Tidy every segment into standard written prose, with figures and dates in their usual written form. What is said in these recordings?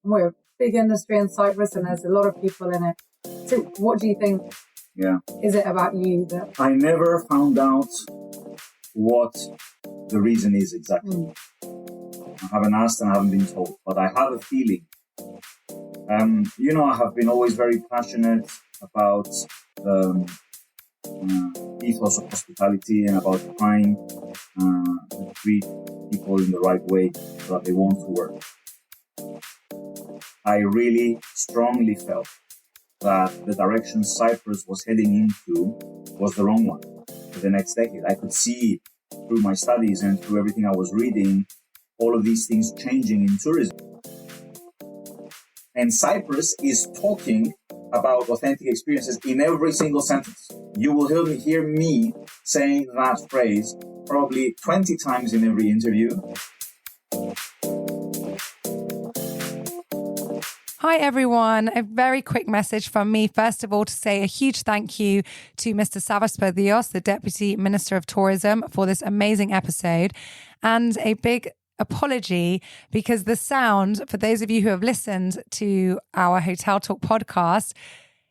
we're a big industry in Cyprus and there's a lot of people in it. So what do you think is it about you that... I never found out what the reason is exactly. I haven't asked and I haven't been told, but I have a feeling. I have been always very passionate about the ethos of hospitality and about trying to treat people in the right way so that they want to work. I really strongly felt that the direction Cyprus was heading into was the wrong one for the next decade. I could see through my studies and through everything I was reading, all of these things changing in tourism. And Cyprus is talking about authentic experiences in every single sentence. You will hear me saying that phrase probably 20 times in every interview. Hi everyone, a very quick message from me. First of all, to say a huge thank you to Mr. Savvas Perdios, the Deputy Minister of Tourism, for this amazing episode, and a big apology because the sound, for those of you who have listened to our Hotel Talk podcast,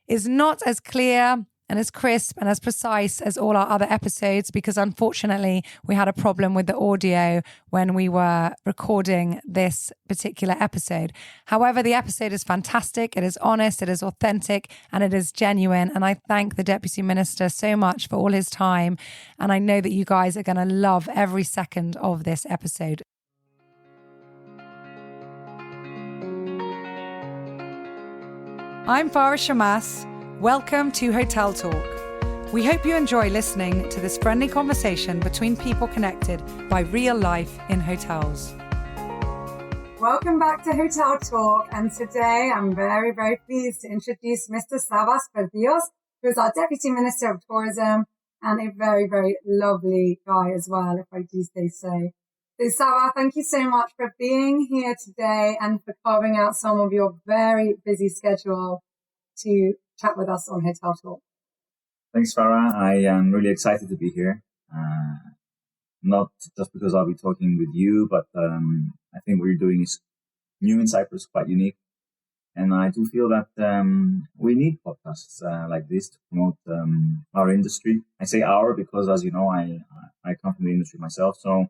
is not as clear and as crisp and as precise as all our other episodes, because unfortunately we had a problem with the audio when we were recording this particular episode. However, the episode is fantastic, it is honest, it is authentic, and it is genuine. And I thank the Deputy Minister so much for all his time. And I know that you guys are going to love every second of this episode. I'm Farah Shammas. Welcome to Hotel Talk. We hope you enjoy listening to this friendly conversation between people connected by real life in hotels. Welcome back to Hotel Talk, and today I'm very, very pleased to introduce Mr. Savvas Perdios, who is our Deputy Minister of Tourism and a very, very lovely guy as well, if I do say so. So Savvas, thank you so much for being here today and for carving out some of your very busy schedule to chat with us on Hotel Talk. Thanks, Farah. I am really excited to be here. Not just because I'll be talking with you, but I think what you're doing is new in Cyprus, quite unique. And I do feel that we need podcasts like this to promote our industry. I say our because, as you know, I come from the industry myself. So,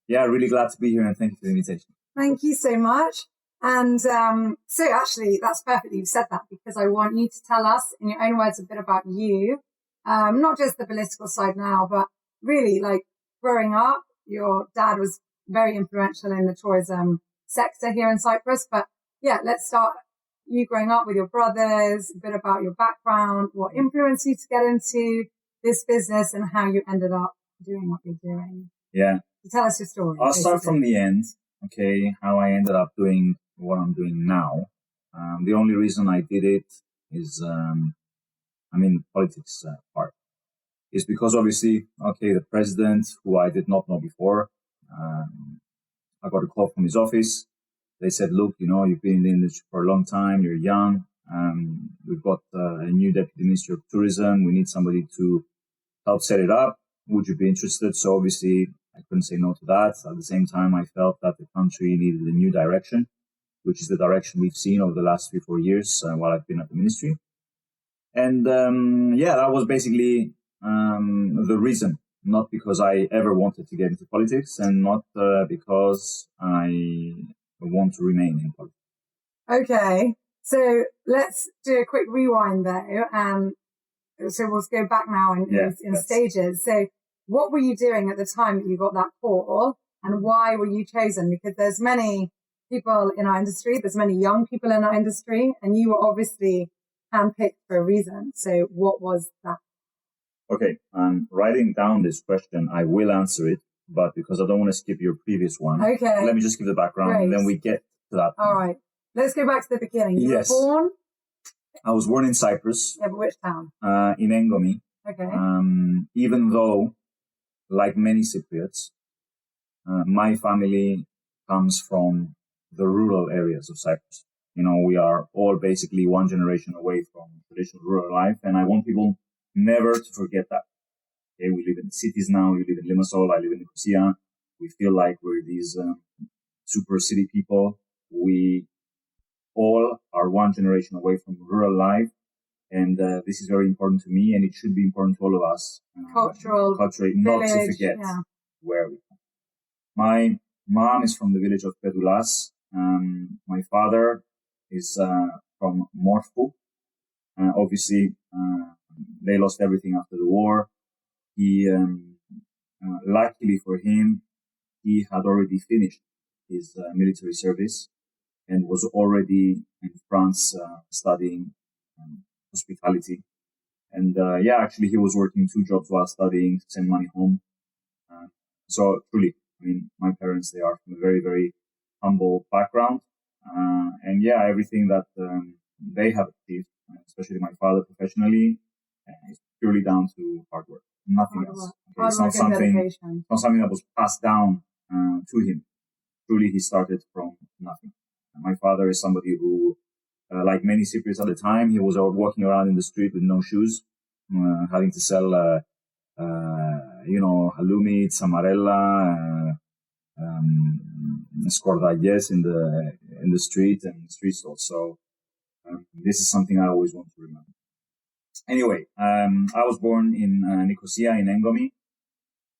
yeah, really glad to be here and thank you for the invitation. Thank you so much. And so actually, that's perfect that you've said that, because I want you to tell us in your own words a bit about you, not just the political side now, but really like growing up, your dad was very influential in the tourism sector here in Cyprus. But yeah, let's start you growing up with your brothers, a bit about your background, what influenced you to get into this business and how you ended up doing what you're doing. Yeah. So tell us your story. I'll start from the end, okay, how I ended up doing what I'm doing now. The only reason I did it is, politics part, is because obviously, okay, the president, who I did not know before, I got a call from his office. They said, look, you've been in the industry for a long time, you're young, we've got a new Deputy Minister of Tourism, we need somebody to help set it up. Would you be interested? So obviously, I couldn't say no to that. At the same time, I felt that the country needed a new direction, which is the direction we've seen over the last 3-4 years while I've been at the ministry. And that was basically the reason, not because I ever wanted to get into politics and not because I want to remain in politics. Okay, so let's do a quick rewind though. So we'll go back now in stages. So what were you doing at the time that you got that call, and why were you chosen? Because there's many people in our industry, there's many young people in our industry, and you were obviously handpicked for a reason. So what was that? Okay, I'm writing down this question. I will answer it, but because I don't want to skip your previous one, okay, let me just give the background. Great. And then we get to that. All right, let's go back to the beginning. You were born? I was born in Cyprus. Yeah, but which town? In Engomi. Okay. Even though, like many Cypriots, my family comes from the rural areas of Cyprus. We are all basically one generation away from traditional rural life, and I want people never to forget that. Okay, we live in cities now. You live in Limassol, I live in Nicosia. We feel like we're these super city people. We are one generation away from rural life. And this is very important to me, and it should be important to all of us. Cultural, not village, to forget where we come. My mom is from the village of Pedulas. My father is from Morfu. Obviously, they lost everything after the war. He, luckily for him, he had already finished his military service and was already in France studying hospitality. And actually, he was working 2 jobs while studying to send money home. So truly, I mean, my parents, they are from a very, very humble background. And everything that they have achieved, especially my father professionally, is purely down to hard work, nothing else. Okay? It's not something that was passed down to him. Truly, he started from nothing. And my father is somebody who, like many Cypriots at the time, he was walking around in the street with no shoes, having to sell, halloumi, tsamarella, skordagles in the street and street stalls. So this is something I always want to remember. Anyway, I was born in Nicosia in Engomi.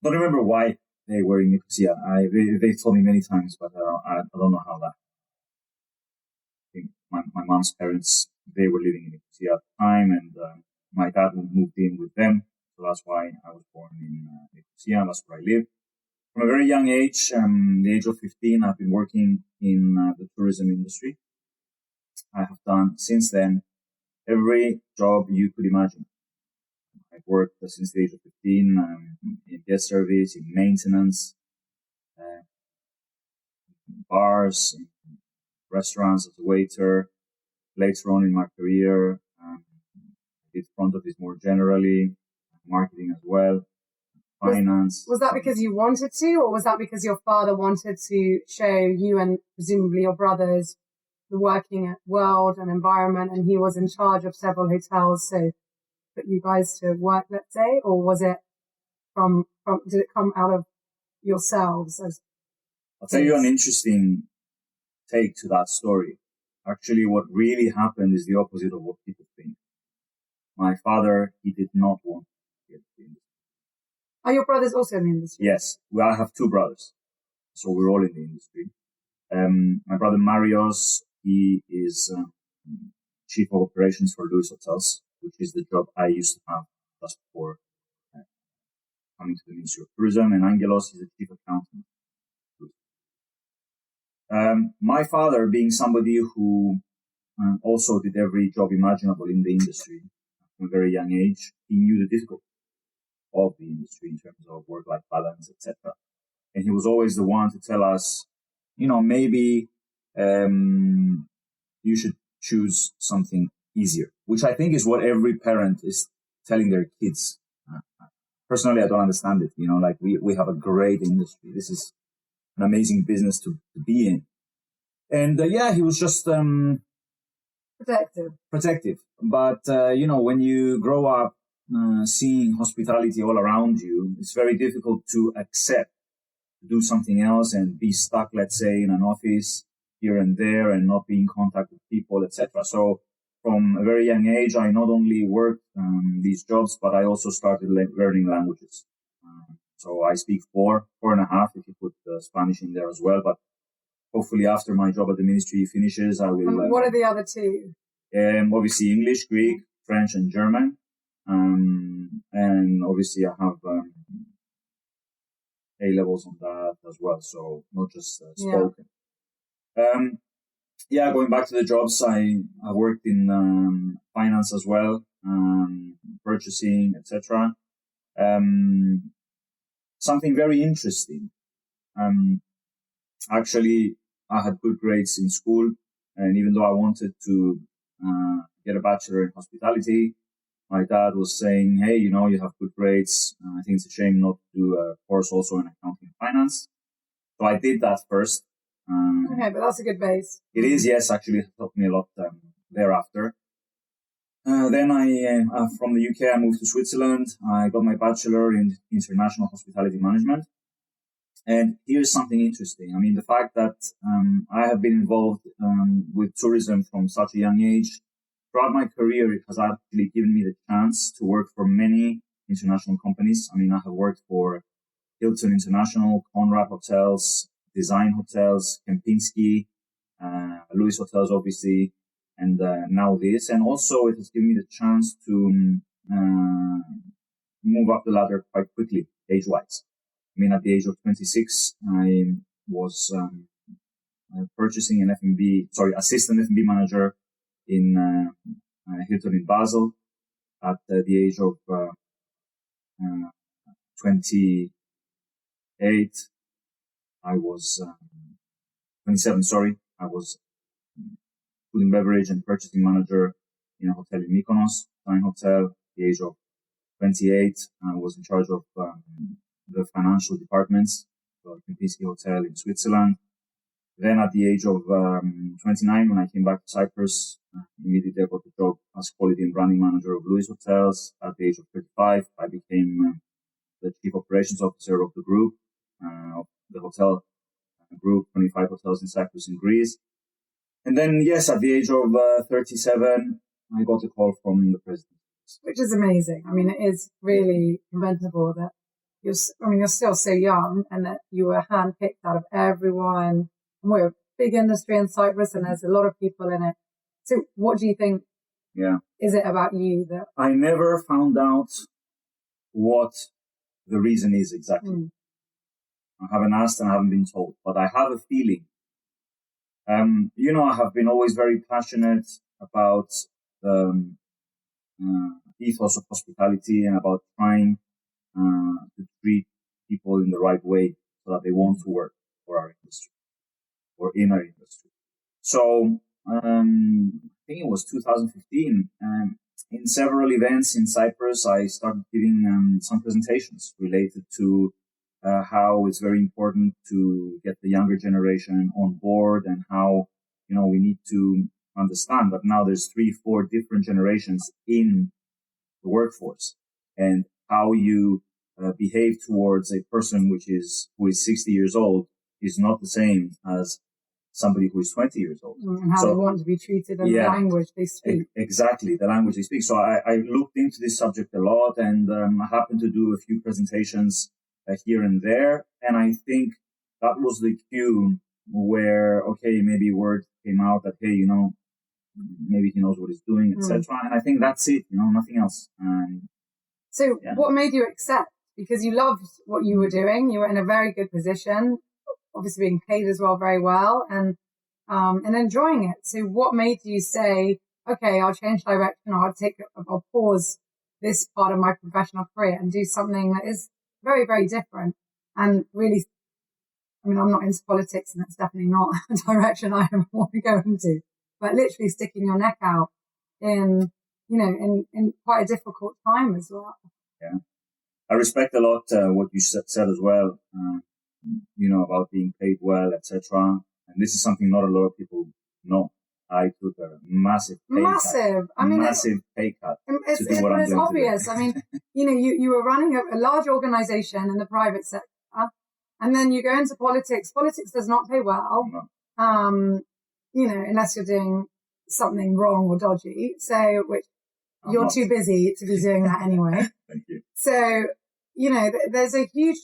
Don't remember why they were in Nicosia. They told me many times, but I don't know how that. I think my mom's parents, they were living in Nicosia at the time, and my dad moved in with them. So that's why I was born in Nicosia. That's where I live. From a very young age, the age of 15, I've been working in the tourism industry. I have done since then every job you could imagine. I've worked since the age of 15 in guest service, in maintenance, in bars, in restaurants as a waiter. Later on in my career, I did front office more generally, marketing as well. Finance. Was that because you wanted to, or was that because your father wanted to show you and presumably your brothers the working world and environment, and he was in charge of several hotels, so put you guys to work, let's say? Or was it from did it come out of yourselves? I'll tell you an interesting take to that story. Actually, what really happened is the opposite of what people think. My father, he did not want to get the industry. Are your brothers also in the industry? Yes. Well, I have 2 brothers. So we're all in the industry. My brother Marios, he is Chief of Operations for Louis Hotels, which is the job I used to have just before coming to the Ministry of Tourism. And Angelos is the Chief Accountant. My father, being somebody who also did every job imaginable in the industry from a very young age, he knew the difficulty of the industry in terms of work-life balance, etc. And he was always the one to tell us, maybe you should choose something easier, which I think is what every parent is telling their kids. Personally, I don't understand it. We have a great industry. This is an amazing business to be in. And he was just protective. But, when you grow up, seeing hospitality all around you, it's very difficult to accept to do something else and be stuck, let's say, in an office here and there and not be in contact with people, etc. So from a very young age, I not only worked these jobs, but I also started learning languages. So I speak 4.5, if you put Spanish in there as well. But hopefully after my job at the ministry finishes, I will... And what are the other 2? Obviously English, Greek, French, and German. And obviously I have A-levels on that as well, so not just spoken. Going back to the jobs, I worked in finance as well, purchasing, etc. Something very interesting. Actually, I had good grades in school, and even though I wanted to get a bachelor in hospitality, my dad was saying, hey, you have good grades. I think it's a shame not to do a course also in accounting and finance. So I did that first. Okay, but that's a good base. It is, yes. Actually, it helped me a lot thereafter. Then I, from the UK, I moved to Switzerland. I got my bachelor in international hospitality management. And here's something interesting. I mean, the fact that I have been involved with tourism from such a young age, throughout my career, it has actually given me the chance to work for many international companies. I mean, I have worked for Hilton International, Conrad Hotels, Design Hotels, Kempinski, Louis Hotels, obviously, and now this. And also, it has given me the chance to move up the ladder quite quickly, age-wise. I mean, at the age of 26, I was purchasing an assistant F&B manager in Hilton in Basel. At the age of 28, I was 27. Sorry, I was food and beverage and purchasing manager in a hotel in Mykonos, Design Hotel. At the age of 28, I was in charge of the financial departments, the Kempinski Hotel in Switzerland. Then at the age of 29, when I came back to Cyprus, immediately I got the job as quality and branding manager of Louis Hotels. At the age of 35, I became the chief operations officer of the group, of the hotel group, 25 hotels in Cyprus and Greece. And then, yes, at the age of 37, I got a call from the president. Which is amazing. I mean, it is really commendable that you're still so young and that you were handpicked out of everyone. And we're a big industry in Cyprus and there's a lot of people in it. So what do you think is it about you that... I never found out what the reason is exactly. I haven't asked and I haven't been told, but I have a feeling. I have been always very passionate about the ethos of hospitality and about trying to treat people in the right way so that they want to work for our industry or in our industry. So I think it was 2015. In several events in Cyprus, I started giving some presentations related to how it's very important to get the younger generation on board and how, we need to understand that now there's 3-4 different generations in the workforce, and how you behave towards a person who is 60 years old is not the same as somebody who is 20 years old. And how they want to be treated and the language they speak. Exactly, the language they speak. So I looked into this subject a lot, and I happened to do a few presentations here and there. And I think that was the cue where, maybe word came out that, hey, maybe he knows what he's doing, etc. And I think that's it, nothing else. So what made you accept? Because you loved what you were doing. You were in a very good position, obviously being paid as well, very well, and enjoying it. So what made you say, okay, I'll change direction, or I'll pause this part of my professional career and do something that is very, very different and really, I'm not into politics and it's definitely not a direction I want to go into, but literally sticking your neck out in quite a difficult time as well. Yeah. I respect a lot what you said as well, about being paid well, etc. And this is something not a lot of people know. I took a massive pay cut to do what I'm doing. It's obvious. Today. You were running a large organization in the private sector, and then you go into politics. Politics does not pay well, unless you're doing something wrong or dodgy. So, which you're too busy to be doing that anyway. Thank you. So, there's a huge.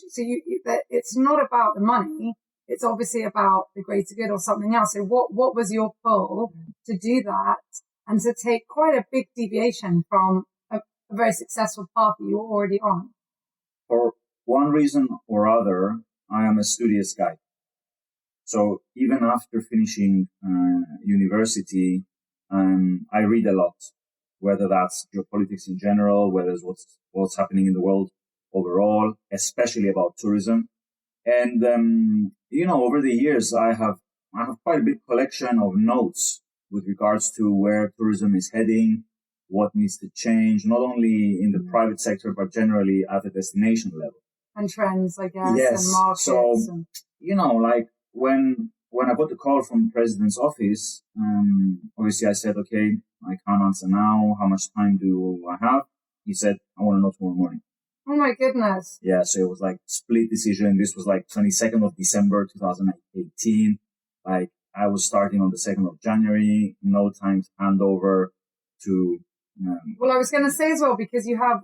It's not about the money. It's obviously about the greater good or something else. So what was your pull to do that and to take quite a big deviation from a very successful path that you were already on? For one reason or other, I am a studious guy. So even after finishing university, I read a lot, whether that's geopolitics in general, whether it's what's happening in the world overall, especially about tourism. And, over the years, I have quite a big collection of notes with regards to where tourism is heading, what needs to change, not only in the private sector, but generally at the destination level. And trends, I guess, yes. and markets. So, when I got the call from the president's office, obviously I said, okay, I can't answer now. How much time do I have? He said, I want to know tomorrow morning. Oh my goodness. Yeah, so it was like split decision. This was like 22nd of December, 2018. Like I was starting on the 2nd of January, no time to hand over to... Well, I was going to say as well, because you have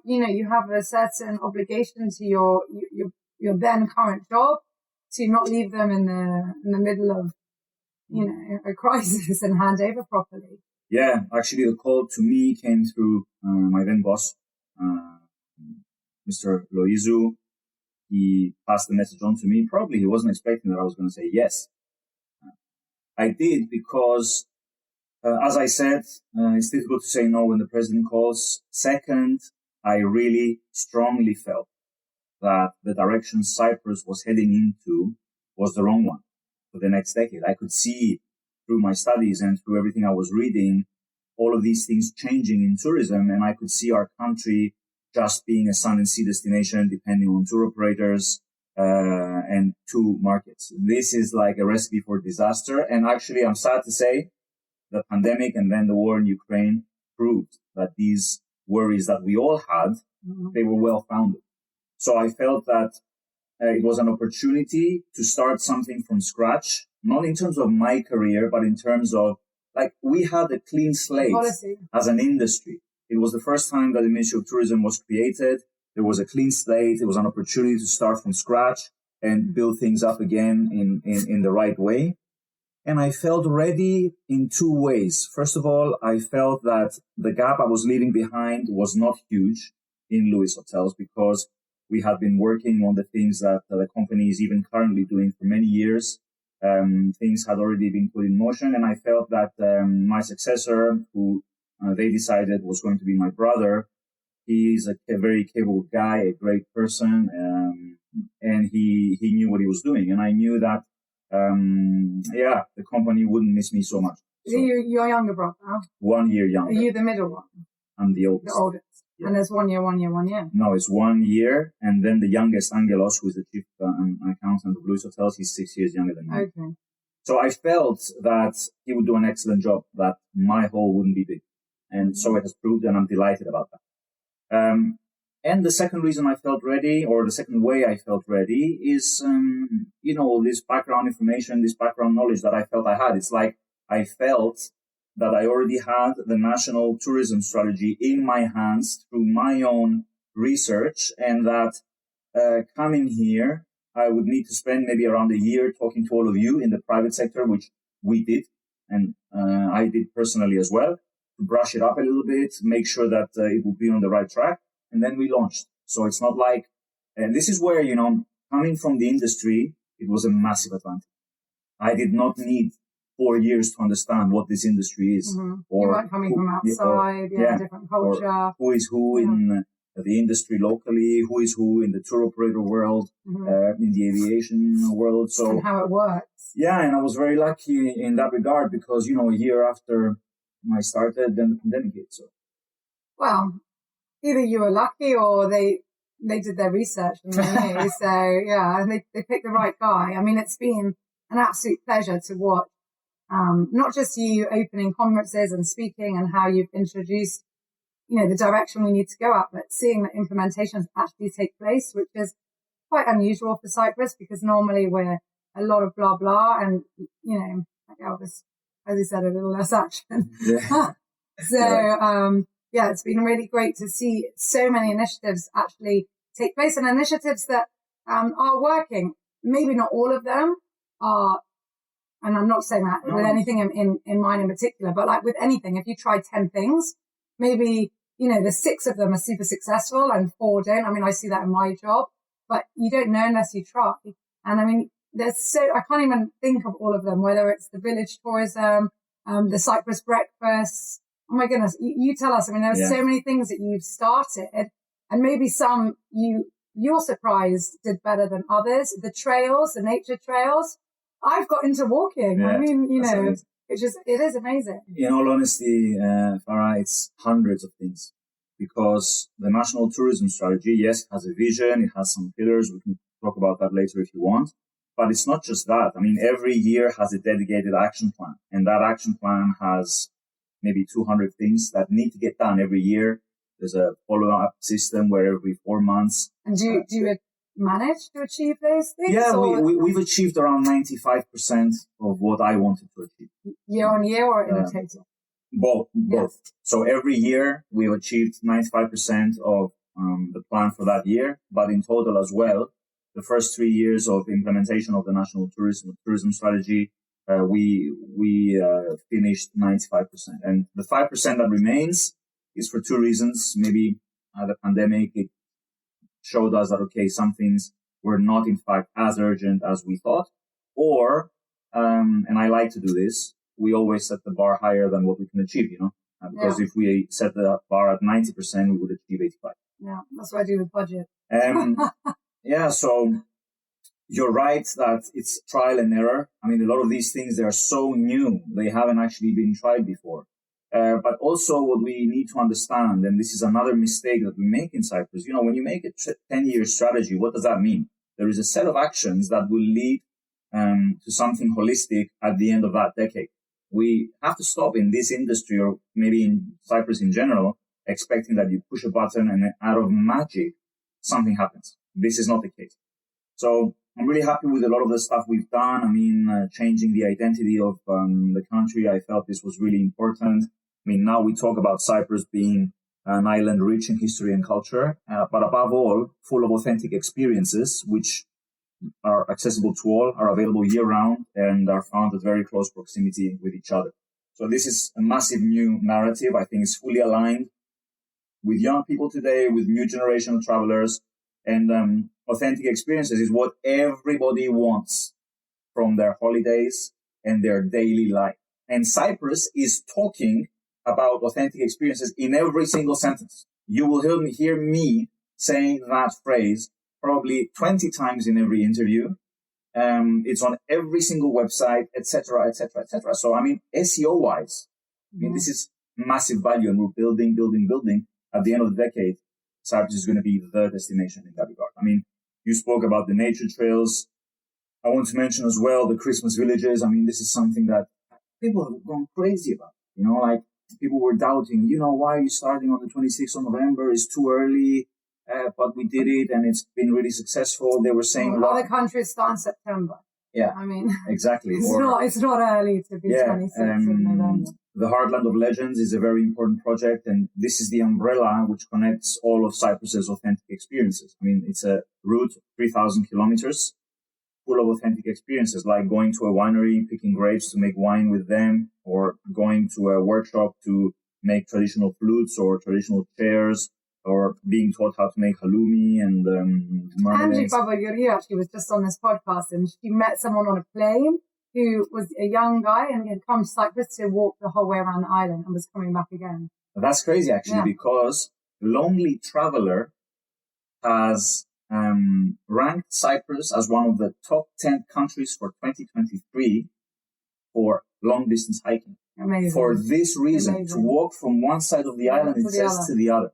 a certain obligation to your then current job to not leave them in the middle of, a crisis and hand over properly. Yeah, actually the call to me came through my then boss, Mr. Loizu. He passed the message on to me. Probably he wasn't expecting that I was going to say yes. I did because, as I said, it's difficult to say no when the president calls. Second, I really strongly felt that the direction Cyprus was heading into was the wrong one for the next decade. I could see through my studies and through everything I was reading, all of these things changing in tourism, and I could see our country just being a sun and sea destination, depending on tour operators and two markets. This is like a recipe for disaster. And actually, I'm sad to say, the pandemic and then the war in Ukraine proved that these worries that we all had, they were well founded. So I felt that it was an opportunity to start something from scratch, not in terms of my career, but in terms of, like, we had a clean slate as an industry. It was the first time that the Ministry of Tourism was created. There was a clean slate. It was an opportunity to start from scratch and build things up again in the right way. And I felt ready in two ways. First of all, I felt that the gap I was leaving behind was not huge in Louis Hotels, because we had been working on the things that the company is even currently doing for many years. Things had already been put in motion, and I felt that my successor, who they decided was going to be my brother, he's a very capable guy, a great person, and he knew what he was doing. And I knew that, the company wouldn't miss me so much. So, your younger brother? 1 year younger. Are you the middle one? I'm the oldest. The oldest. Yeah. And there's 1 year, 1 year, 1 year. No, it's 1 year. And then the youngest, Angelos, who is the chief accountant of Louis Hotels, he's 6 years younger than me. Okay. So I felt that he would do an excellent job, that my hole wouldn't be big. And so it has proved, and I'm delighted about that. And the second reason I felt ready, or the second way I felt ready, is, this background information, this background knowledge that I felt I had. It's like I felt that I already had the national tourism strategy in my hands through my own research, and that coming here, I would need to spend maybe around a year talking to all of you in the private sector, which we did, and I did personally as well, to brush it up a little bit, make sure that it would be on the right track, and then we launched. So it's not like, and this is where, coming from the industry, it was a massive advantage. I did not need 4 years to understand what this industry is. Mm-hmm. Or you weren't coming from outside, different culture. Who is who in the industry locally, who is who in the tour operator world, in the aviation world. So, and how it works. Yeah, and I was very lucky in that regard, because, a year after I started, then the pandemic hit. So, well, either you were lucky or they did their research and they knew. So, and they picked the right guy. I mean, it's been an absolute pleasure to watch. Not just you opening conferences and speaking and how you've introduced, the direction we need to go at, but seeing that implementations actually take place, which is quite unusual for Cyprus, because normally we're a lot of blah, blah, and, like Elvis, as he said, a little less action. Yeah. So, it's been really great to see so many initiatives actually take place, and initiatives that are working. Maybe not all of them are. And I'm not saying that with anything in mine in particular, but like with anything, if you try 10 things, maybe, the 6 of them are super successful and 4 don't. I mean, I see that in my job, but you don't know unless you try. And I mean, I can't even think of all of them, whether it's the village tourism, the Cyprus breakfast. Oh my goodness. You tell us. I mean, there's so many things that you've started, and maybe some you're surprised did better than others. The trails, the nature trails. I've got into walking. Yeah, I mean, it is amazing. In all honesty, Farah, it's hundreds of things, because the national tourism strategy, yes, has a vision. It has some pillars. We can talk about that later if you want. But it's not just that. I mean, every year has a dedicated action plan, and that action plan has maybe 200 things that need to get done every year. There's a follow-up system where every 4 months. And do you manage to achieve those things? Yeah, we've achieved around 95% of what I wanted to achieve. Year on year or in total? Both. So every year we've achieved 95% of the plan for that year, but in total as well, the first 3 years of implementation of the national tourism strategy, we finished 95%. And the 5% that remains is for 2 reasons. Maybe the pandemic, it showed us that, okay, some things were not in fact as urgent as we thought, or, and I like to do this, we always set the bar higher than what we can achieve, because if we set the bar at 90%, we would achieve 85%. Yeah, that's what I do with budget. Yeah, so you're right that it's trial and error. I mean, a lot of these things, they are so new. They haven't actually been tried before. But also what we need to understand, and this is another mistake that we make in Cyprus, when you make a 10-year strategy, what does that mean? There is a set of actions that will lead to something holistic at the end of that decade. We have to stop in this industry, or maybe in Cyprus in general, expecting that you push a button and out of magic, something happens. This is not the case. So I'm really happy with a lot of the stuff we've done. I mean, changing the identity of the country, I felt this was really important. I mean, now we talk about Cyprus being an island rich in history and culture, but above all, full of authentic experiences, which are accessible to all, are available year-round, and are found at very close proximity with each other. So this is a massive new narrative. I think it's fully aligned with young people today, with new generation of travelers, and authentic experiences is what everybody wants from their holidays and their daily life. And Cyprus is talking about authentic experiences in every single sentence. You will hear me saying that phrase probably 20 times in every interview. It's on every single website, etc., etc., etc. So, I mean, SEO-wise, this is massive value, and we're building. At the end of the decade, Cyprus is going to be the destination in that regard. I mean, you spoke about the nature trails. I want to mention as well the Christmas villages. I mean, this is something that people have gone crazy about. Like people were doubting, why are you starting on the 26th of November? It's too early. But we did it, and it's been really successful. They were saying other countries start in September. Yeah, I mean, exactly. It's not early to be 26th of November. The Heartland of Legends is a very important project, and this is the umbrella which connects all of Cyprus's authentic experiences. I mean, it's a route 3,000 kilometers full of authentic experiences, like going to a winery, picking grapes to make wine with them, or going to a workshop to make traditional flutes or traditional chairs, or being taught how to make halloumi and Angie Babayuri actually was just on this podcast, and she met someone on a plane who was a young guy and had come to Cyprus to walk the whole way around the island and was coming back again. That's crazy, actually, because Lonely Traveler has ranked Cyprus as one of the top 10 countries for 2023 for long-distance hiking. Amazing. For this reason, to walk from one side of the island, it says to the other.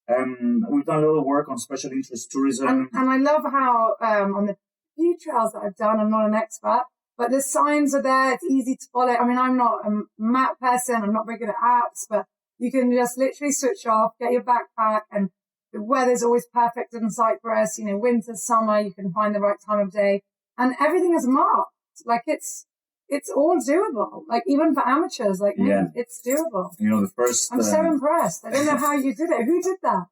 We've done a lot of work on special interest tourism. And I love how on the few trails that I've done, I'm not an expert, but the signs are there. It's easy to follow. I mean, I'm not a map person. I'm not very good at apps, but you can just literally switch off, get your backpack, and the weather's always perfect in Cyprus. Winter, summer, you can find the right time of day, and everything is marked. Like it's all doable. Like even for amateurs, it's doable. The first. I'm so impressed. I don't know how you did it. Who did that?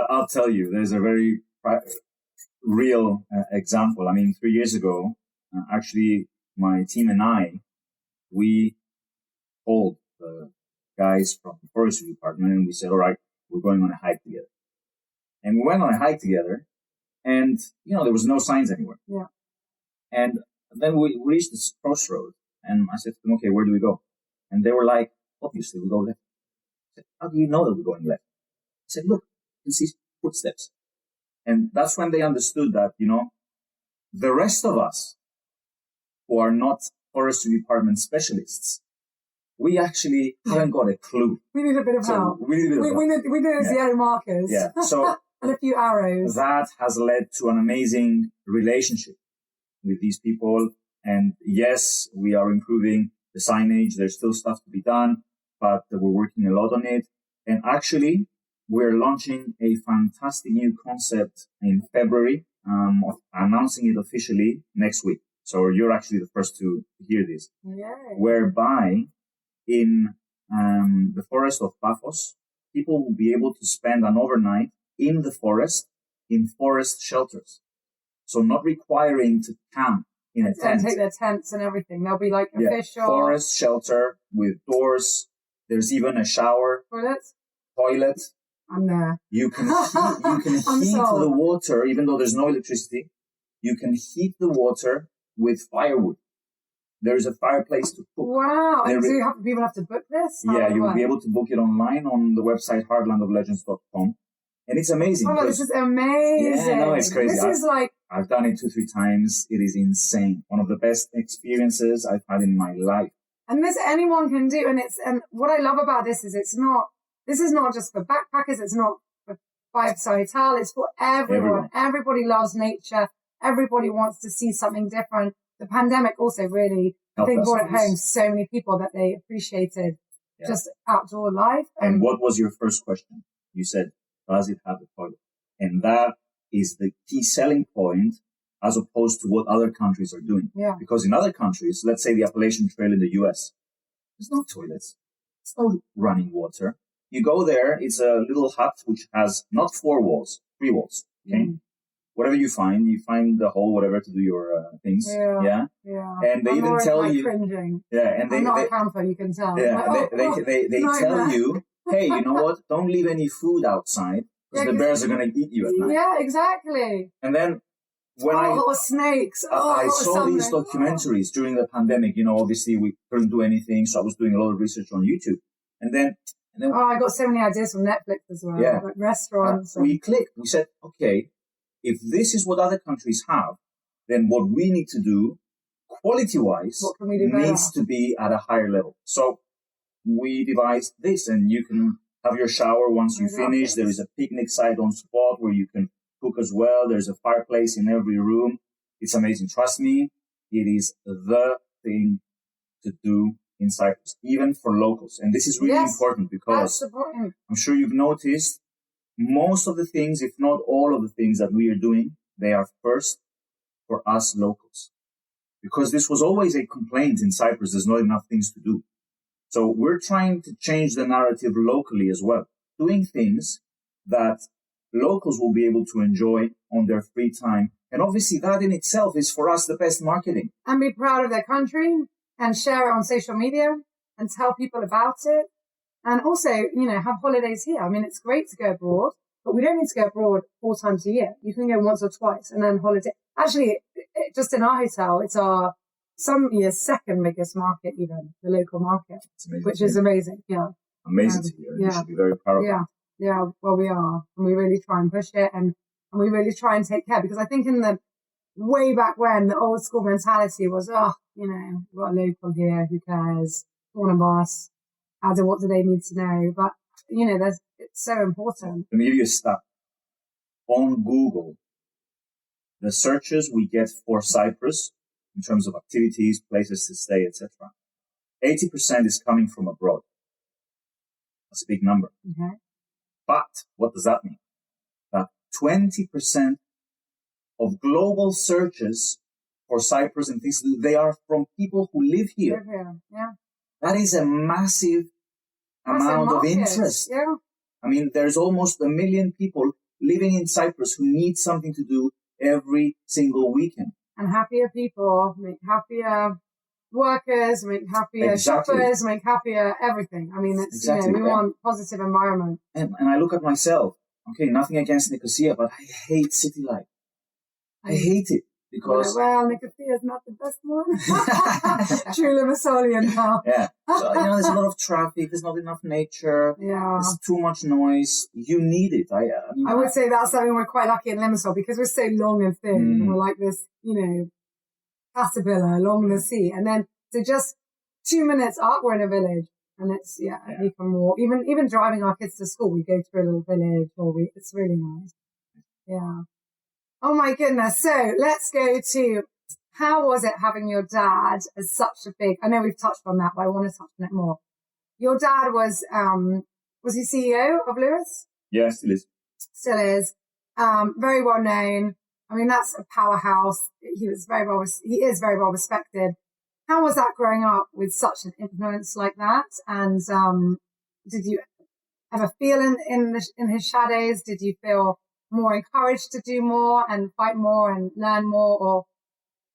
I'll tell you. There's a very real example. I mean, 3 years ago, actually, my team and I, we called the guys from the forestry department, and we said, "All right, we're going on a hike together." And we went on a hike together, and there was no signs anywhere. Yeah. And then we reached this crossroad, and I said to them, "Okay, where do we go?" And they were like, "Obviously, we go left." I said, "How do you know that we're going left?" I said, "Look, you can see footsteps." And that's when they understood that, the rest of us who are not forestry department specialists, we actually haven't got a clue. We need a bit of help. We need zero markers. Yeah. So and a few arrows. That has led to an amazing relationship with these people. And yes, we are improving the signage. There's still stuff to be done, but we're working a lot on it. And actually, we're launching a fantastic new concept in February, announcing it officially next week. So you're actually the first to hear this. Yay. Whereby in the forest of Paphos, people will be able to spend an overnight in the forest, in forest shelters. So not requiring to camp in a tent. And take their tents and everything. They'll be like official. Forest shelter with doors. There's even a shower. Toilet. I'm there. You can heat the water, even though there's no electricity. You can heat the water with firewood. There is a fireplace to cook. Wow. And so people have to book this? Yeah, you'll be able to book it online on the website heartlandoflegends.com. And it's amazing. Oh, this is amazing. Yeah, no, it's crazy. I've done it 2-3 times. It is insane. One of the best experiences I've had in my life. And this anyone can do. And what I love about this is this is not just for backpackers. It's not for 5-star hotel. It's for everyone. Everybody loves nature. Everybody wants to see something different. The pandemic also really, I think, brought home so many people that they appreciated just outdoor life. And what was your first question? You said, does it have a toilet? And that is the key selling point as opposed to what other countries are doing. Yeah. Because in other countries, let's say the Appalachian Trail in the US, there's no toilets. There's no running water. You go there, it's a little hut which has not 4 walls, 3 walls. Okay. Whatever you find the hole, whatever, to do your things. Yeah. And they even tell you. Cringing. Yeah. And I'm not a camper, you can tell. Yeah. They tell you, hey, you know what? Don't leave any food outside because the bears are going to eat you at night. Yeah, exactly. And then when or snakes. I saw these documentaries during the pandemic, obviously we couldn't do anything. So I was doing a lot of research on YouTube. And then I got so many ideas from Netflix as well. Yeah. Like restaurants. We clicked. We said, okay, if this is what other countries have, then what we need to do, quality-wise, needs to be at a higher level. So we devised this, and you can have your shower once you finish. There is a picnic site on spot where you can cook as well. There's a fireplace in every room. It's amazing. Trust me, it is the thing to do in Cyprus, even for locals. And this is really important because I'm sure you've noticed most of the things, if not all of the things that we are doing, they are first for us locals. Because this was always a complaint in Cyprus, there's not enough things to do. So we're trying to change the narrative locally as well, doing things that locals will be able to enjoy on their free time. And obviously that in itself is for us the best marketing. And be proud of their country and share it on social media and tell people about it. And also, have holidays here. I mean, it's great to go abroad, but we don't need to go abroad 4 times a year. You can go once or twice and then holiday. Actually, just in our hotel, it's some years second biggest market, even the local market, which is amazing. Yeah. Amazing to hear. You should be very proud of that. Yeah. Well, we are. And we really try and push it and we really try and take care because I think in the way back when the old school mentality was, we've got a local here. Who cares? One of us. What do they need to know? But, it's so important. Let me give you a stat. On Google, the searches we get for Cyprus in terms of activities, places to stay, etc., 80% is coming from abroad. That's a big number. Okay. But what does that mean? That 20% of global searches for Cyprus and things, they are from people who live here. Yeah. That is a massive amount of interest. Yeah. I mean, there's almost 1 million people living in Cyprus who need something to do every single weekend. And happier people make happier workers, make happier shoppers, make happier everything. I mean, it's, we want positive environment. And I look at myself, okay, nothing against Nicosia, but I hate city life. I hate it. Because Nicosia is not the best one. True Limassolian now. Yeah. So, there's a lot of traffic. There's not enough nature. Yeah. There's too much noise. You need it. I would say that's something we're quite lucky in Limassol because we're so long and thin. And we're like this, caterpillar along the sea. And then so just 2 minutes up, we're in a village. And it's, you can walk. Even driving our kids to school, we go through a little village it's really nice. Yeah. Oh my goodness. So let's go to how was it having your dad as such a big, I know we've touched on that, but I want to touch on it more. Your dad was he CEO of Lewis? Yeah, still is. Still is. Very well known. I mean, that's a powerhouse. He is very well respected. How was that growing up with such an influence like that? And did you ever feel in his shadows? Did you feel more encouraged to do more and fight more and learn more? Or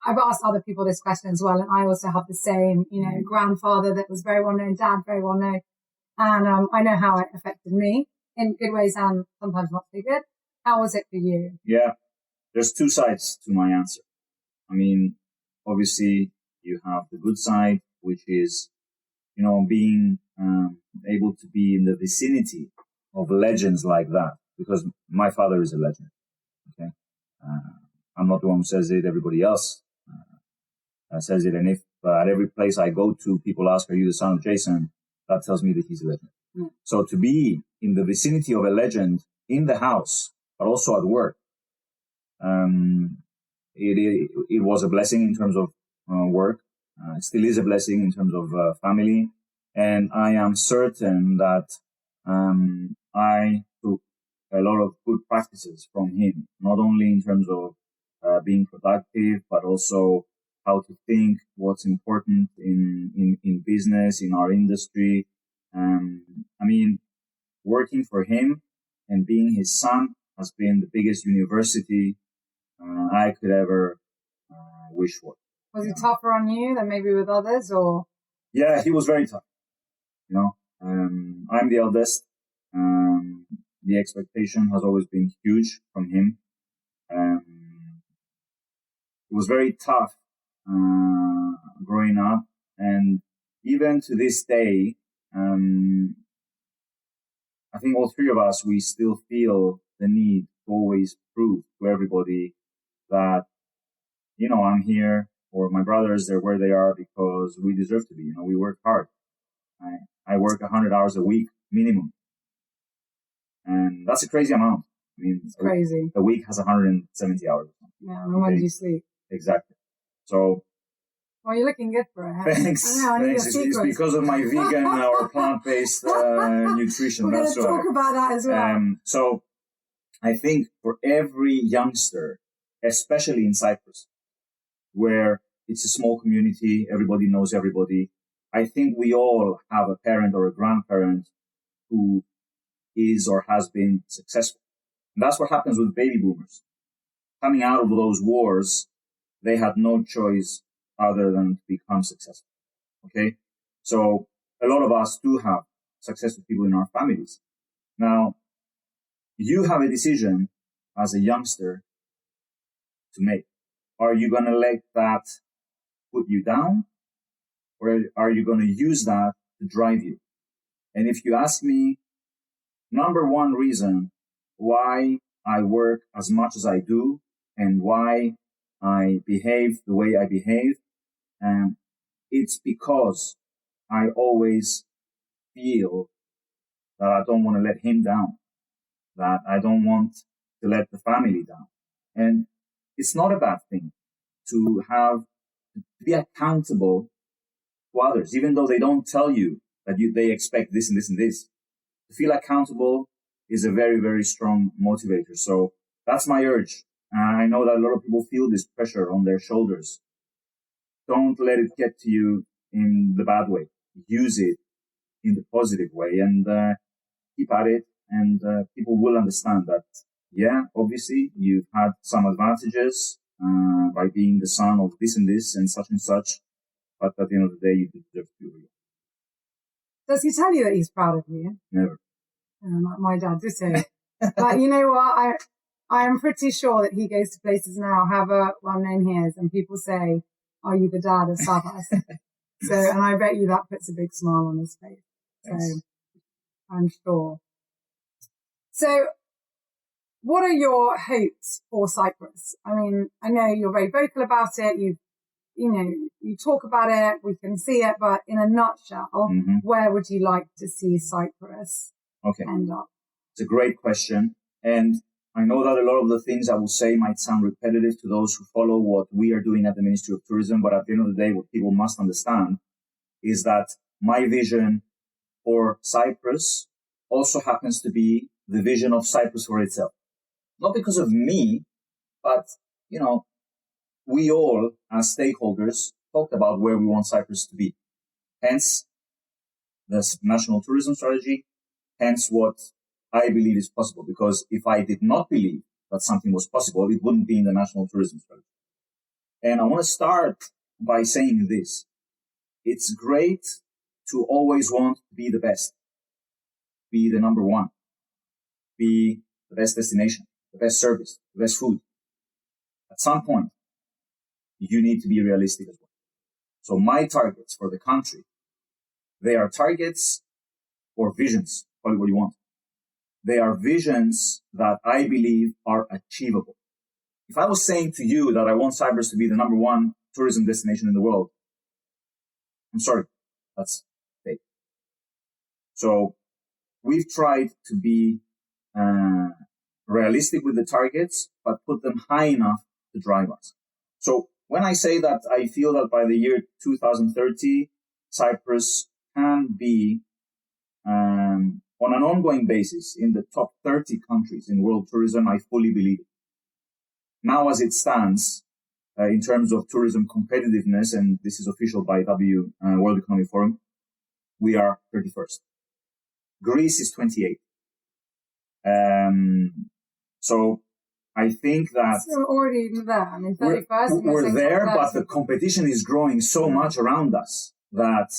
I've asked other people this question as well, and I also have the same, grandfather that was very well known, dad very well known, and I know how it affected me in good ways and sometimes not so good. How was it for you? Yeah, there's two sides to my answer. I mean, obviously you have the good side, which is, being able to be in the vicinity of legends like that, because my father is a legend. Okay, I'm not the one who says it; everybody else says it. And if at every place I go to, people ask, "Are you the son of Jason?" That tells me that he's a legend. Mm. So to be in the vicinity of a legend in the house, but also at work, it was a blessing in terms of work. It still is a blessing in terms of family. And I am certain that I took a lot of good practices from him, not only in terms of being productive, but also how to think, what's important in business, in our industry. Working for him and being his son has been the biggest university I could ever wish for. Was he tougher on you than maybe with others, or? Yeah, he was very tough. I'm the eldest. The expectation has always been huge from him. It was very tough growing up, and even to this day, I think all three of us, we still feel the need to always prove to everybody that, I'm here, or my brothers, they're where they are because we deserve to be. We work hard. I work 100 hours a week minimum. And that's a crazy amount. I mean, it's crazy. A week has 170 hours. Yeah, and when do you sleep? Exactly. So. Well, you're looking good for it. Thanks. Thanks. It's because of my vegan or plant-based nutrition. We're going to talk about that as well. So I think for every youngster, especially in Cyprus, where it's a small community, everybody knows everybody, I think we all have a parent or a grandparent who is or has been successful. And that's what happens with baby boomers. Coming out of those wars, they had no choice other than to become successful. Okay? So a lot of us do have successful people in our families. Now, you have a decision as a youngster to make. Are you going to let that put you down? Or are you going to use that to drive you? And if you ask me, number one reason why I work as much as I do and why I behave the way I behave, it's because I always feel that I don't want to let him down, that I don't want to let the family down. And it's not a bad thing to be accountable to others, even though they don't tell you that they expect this and this and this. To feel accountable is a very, very strong motivator. So that's my urge. I know that a lot of people feel this pressure on their shoulders. Don't let it get to you in the bad way. Use it in the positive way and keep at it. And people will understand that, yeah, obviously you've had some advantages by being the son of this and such. But at the end of the day, you deserve to be real. Does he tell you that he's proud of you? Never. My dad did say. But you know what? I am pretty sure that he goes to places now, however well known he is, and people say, "Are you the dad of Savvas?" And I bet you that puts a big smile on his face. Thanks. So I'm sure. So what are your hopes for Cyprus? I mean, I know you're very vocal about it. You talk about it. We can see it, but in a nutshell, where would you like to see Cyprus end up? It's a great question. And I know that a lot of the things I will say might sound repetitive to those who follow what we are doing at the Ministry of Tourism. But at the end of the day, what people must understand is that my vision for Cyprus also happens to be the vision of Cyprus for itself. Not because of me, but, we all, as stakeholders, talked about where we want Cyprus to be. Hence, the national tourism strategy, hence what I believe is possible. Because if I did not believe that something was possible, it wouldn't be in the national tourism strategy. And I want to start by saying this. It's great to always want to be the best, be the number one, be the best destination, the best service, the best food. At some point, you need to be realistic as well. So my targets for the country, they are targets or visions, call it what you want. They are visions that I believe are achievable. If I was saying to you that I want Cyprus to be the number one tourism destination in the world, I'm sorry, that's fake. So we've tried to be realistic with the targets, but put them high enough to drive us. So when I say that I feel that by the year 2030, Cyprus can be on an ongoing basis in the top 30 countries in world tourism, I fully believe it. Now, as it stands, in terms of tourism competitiveness, and this is official by World Economic Forum, we are 31st. Greece is 28. So I think that we're already there. I mean, 31st. We're there, but the competition is growing so much around us that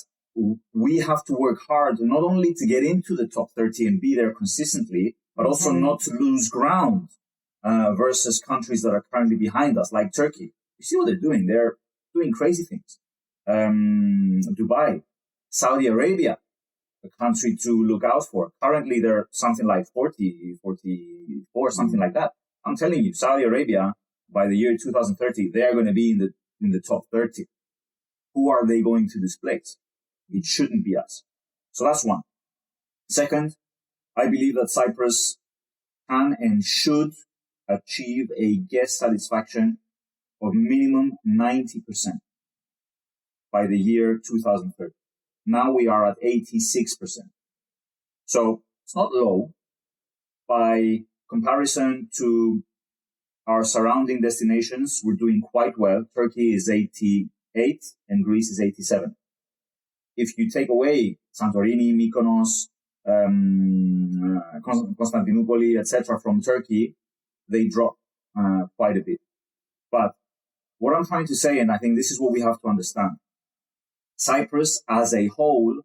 we have to work hard not only to get into the top 30 and be there consistently, but also not to lose ground versus countries that are currently behind us, like Turkey. You see what they're doing? They're doing crazy things. Dubai, Saudi Arabia, a country to look out for. Currently, they're something like 40, 44, something like that. I'm telling you, Saudi Arabia, by the year 2030, they're going to be in the top 30. Who are they going to displace? It shouldn't be us. So that's one. Second, I believe that Cyprus can and should achieve a guest satisfaction of minimum 90% by the year 2030. Now we are at 86%. So it's not low. By comparison to our surrounding destinations, we're doing quite well. Turkey is 88 and Greece is 87. If you take away Santorini, Mykonos, Constantinople, etc. from Turkey, they drop quite a bit. But what I'm trying to say, and I think this is what we have to understand, Cyprus as a whole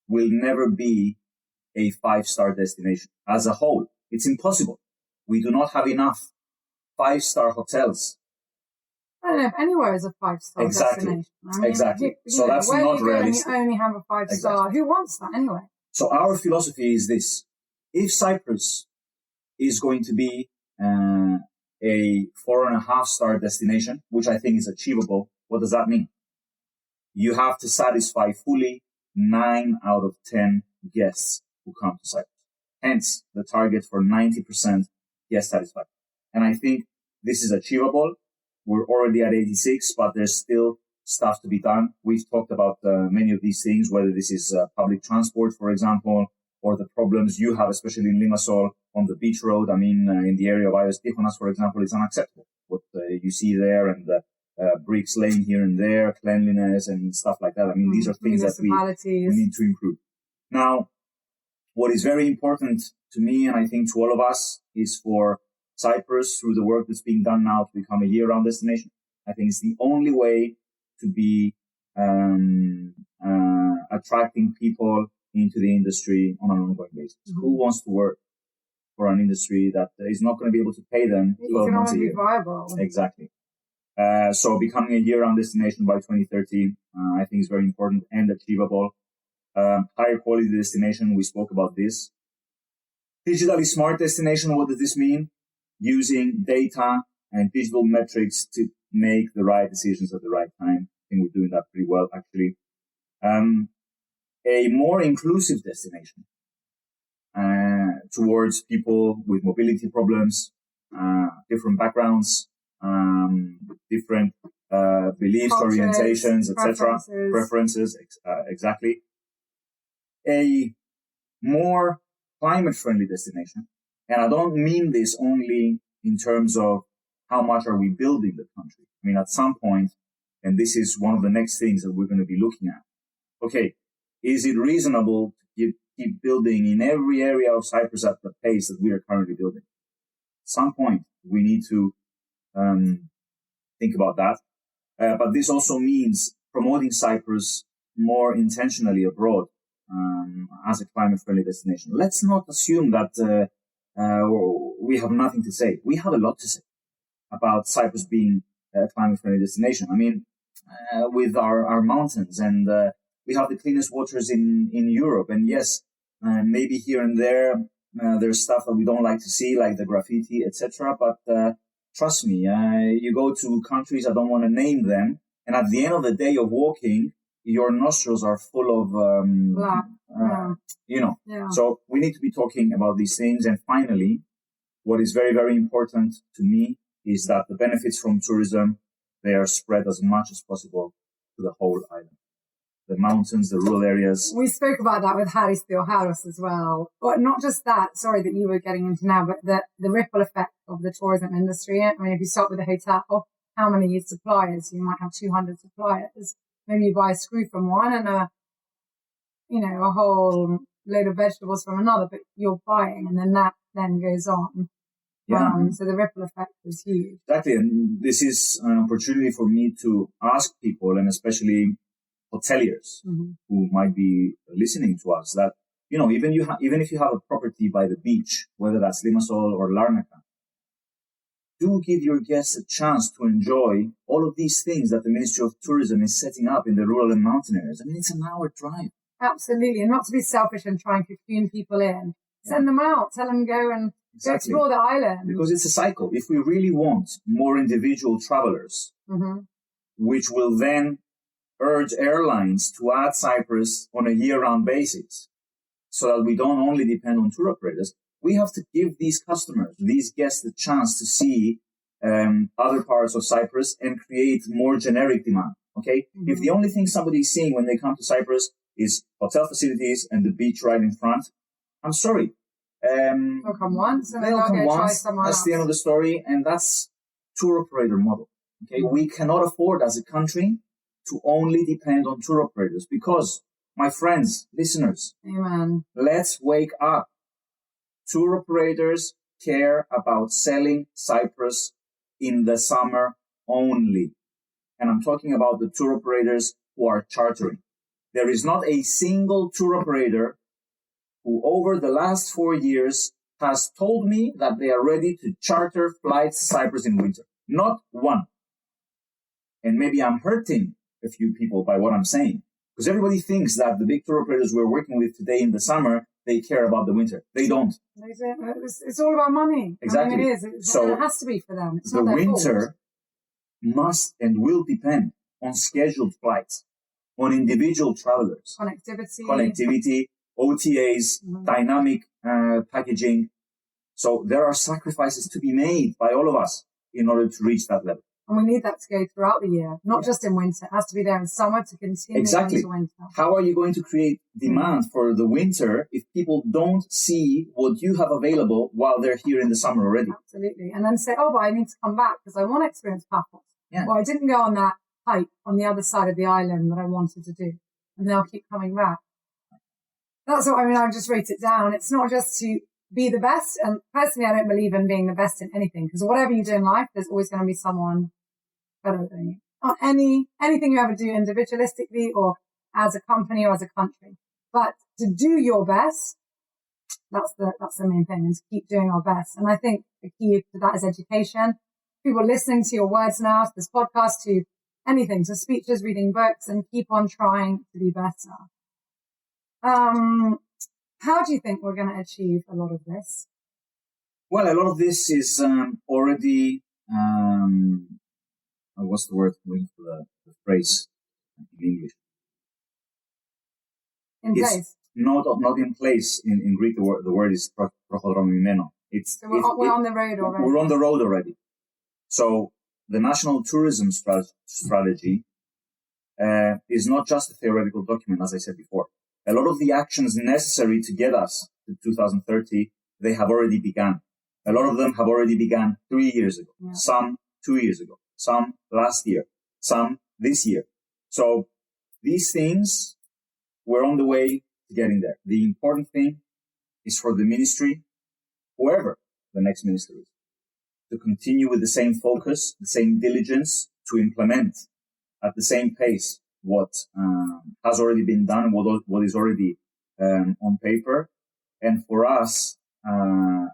will never be a 5-star destination. As a whole, it's impossible. We do not have enough 5-star hotels. I don't know if anywhere is a 5-star destination. I mean, Exactly. So that's where not you realistic. You only have a 5-star. Exactly. Who wants that anyway? So our philosophy is this. If Cyprus is going to be a 4.5-star destination, which I think is achievable, what does that mean? You have to satisfy fully 9 out of 10 guests who come to Cyprus. Hence, the target for 90% guest satisfaction. And I think this is achievable. We're already at 86, but there's still stuff to be done. We've talked about many of these things, whether this is public transport, for example, or the problems you have, especially in Limassol, on the beach road. I mean, in the area of Ios Tichonas, for example, it's unacceptable. What you see there, and bricks laying here and there, cleanliness and stuff like that. I mean, these are things that we need to improve. Now, what is very important to me, and I think to all of us, is for Cyprus, through the work that's being done now, to become a year-round destination. I think it's the only way to be attracting people into the industry on an ongoing basis. Mm-hmm. Who wants to work for an industry that is not going to be able to pay them 12 months a year? Viable. Exactly. So becoming a year-round destination by 2030, I think is very important and achievable. Higher quality destination, we spoke about this. Digitally smart destination, what does this mean? Using data and digital metrics to make the right decisions at the right time. I think we're doing that pretty well, actually. A more inclusive destination towards people with mobility problems, different backgrounds, different beliefs, cultures, orientations, etc., preferences, exactly. A more climate-friendly destination. And I don't mean this only in terms of how much are we building the country. I mean, at some point, and this is one of the next things that we're going to be looking at. Okay, is it reasonable to keep building in every area of Cyprus at the pace that we are currently building? At some point, we need to think about that. But this also means promoting Cyprus more intentionally abroad as a climate-friendly destination. Let's not assume that we have nothing to say. We have a lot to say about Cyprus being a climate-friendly destination. I mean, with our mountains, and we have the cleanest waters in Europe. And yes, maybe here and there, there's stuff that we don't like to see, like the graffiti, etc. But trust me, you go to countries, I don't want to name them, and at the end of the day of walking, your nostrils are full of, So we need to be talking about these things. And finally, what is very, very important to me is that the benefits from tourism, they are spread as much as possible to the whole island. The mountains, the rural areas. We spoke about that with Haris Theoharos as well. But not just that, sorry, that you were getting into now, but the ripple effect of the tourism industry. I mean, if you start with a hotel, how many suppliers? You might have 200 suppliers. Maybe you buy a screw from one and a whole load of vegetables from another, but you're buying, and then that then goes on. Yeah. So the ripple effect is huge. Exactly. And this is an opportunity for me to ask people, and especially hoteliers who might be listening to us, that, even if you have a property by the beach, whether that's Limassol or Larnaca, do give your guests a chance to enjoy all of these things that the Ministry of Tourism is setting up in the rural and mountain areas. I mean, it's an hour drive. Absolutely. And not to be selfish and try and cocoon people in. Send them out. Tell them go and go explore the island. Because it's a cycle. If we really want more individual travelers, which will then urge airlines to add Cyprus on a year-round basis so that we don't only depend on tour operators, we have to give these customers, these guests, the chance to see other parts of Cyprus and create more generic demand. Okay? If the only thing somebody is seeing when they come to Cyprus is hotel facilities and the beach right in front, I'm sorry. They'll come once and then they'll go try somewhere else. That's the end of the story, and that's tour operator model. Okay? We cannot afford as a country to only depend on tour operators because, my friends, listeners, Amen. Let's wake up. Tour operators care about selling Cyprus in the summer only. And I'm talking about the tour operators who are chartering. There is not a single tour operator who over the last 4 years has told me that they are ready to charter flights to Cyprus in winter. Not one. And maybe I'm hurting a few people by what I'm saying, because everybody thinks that the big tour operators we're working with today in the summer, they care about the winter. They don't. It's all about money. Exactly. I mean, it is. It has to be for them. It's the not their winter fault. must and will depend on scheduled flights, on individual travelers. Connectivity, OTAs, dynamic packaging. So there are sacrifices to be made by all of us in order to reach that level. And we need that to go throughout the year, not just in winter. It has to be there in summer to continue into winter. How are you going to create demand for the winter if people don't see what you have available while they're here in the summer already? Absolutely. And then say, but I need to come back because I want to experience Paphos. Yeah. Or I didn't go on that hike on the other side of the island that I wanted to do. And they'll keep coming back. That's what I just wrote it down. It's not just to be the best. And personally, I don't believe in being the best in anything, because whatever you do in life, there's always going to be someone better than you. On anything you ever do individualistically or as a company or as a country. But to do your best, that's the main thing, and to keep doing our best. And I think the key to that is education. People listening to your words now, to this podcast, to anything, to speeches, reading books, and keep on trying to be better. How do you think we're going to achieve a lot of this? Well, a lot of this is already, what's the word? I'm looking for the phrase in English. In place? Not in place. In Greek, the word is prochodromimeno. So we're on the road already. We're on the road already. So the national tourism strategy is not just a theoretical document, as I said before. A lot of the actions necessary to get us to 2030, they have already begun. A lot of them have already begun 3 years ago, some 2 years ago, some last year, some this year. So these things, we're on the way to getting there. The important thing is for the ministry, whoever the next minister is, to continue with the same focus, the same diligence to implement at the same pace what has already been done, what is already on paper, and for us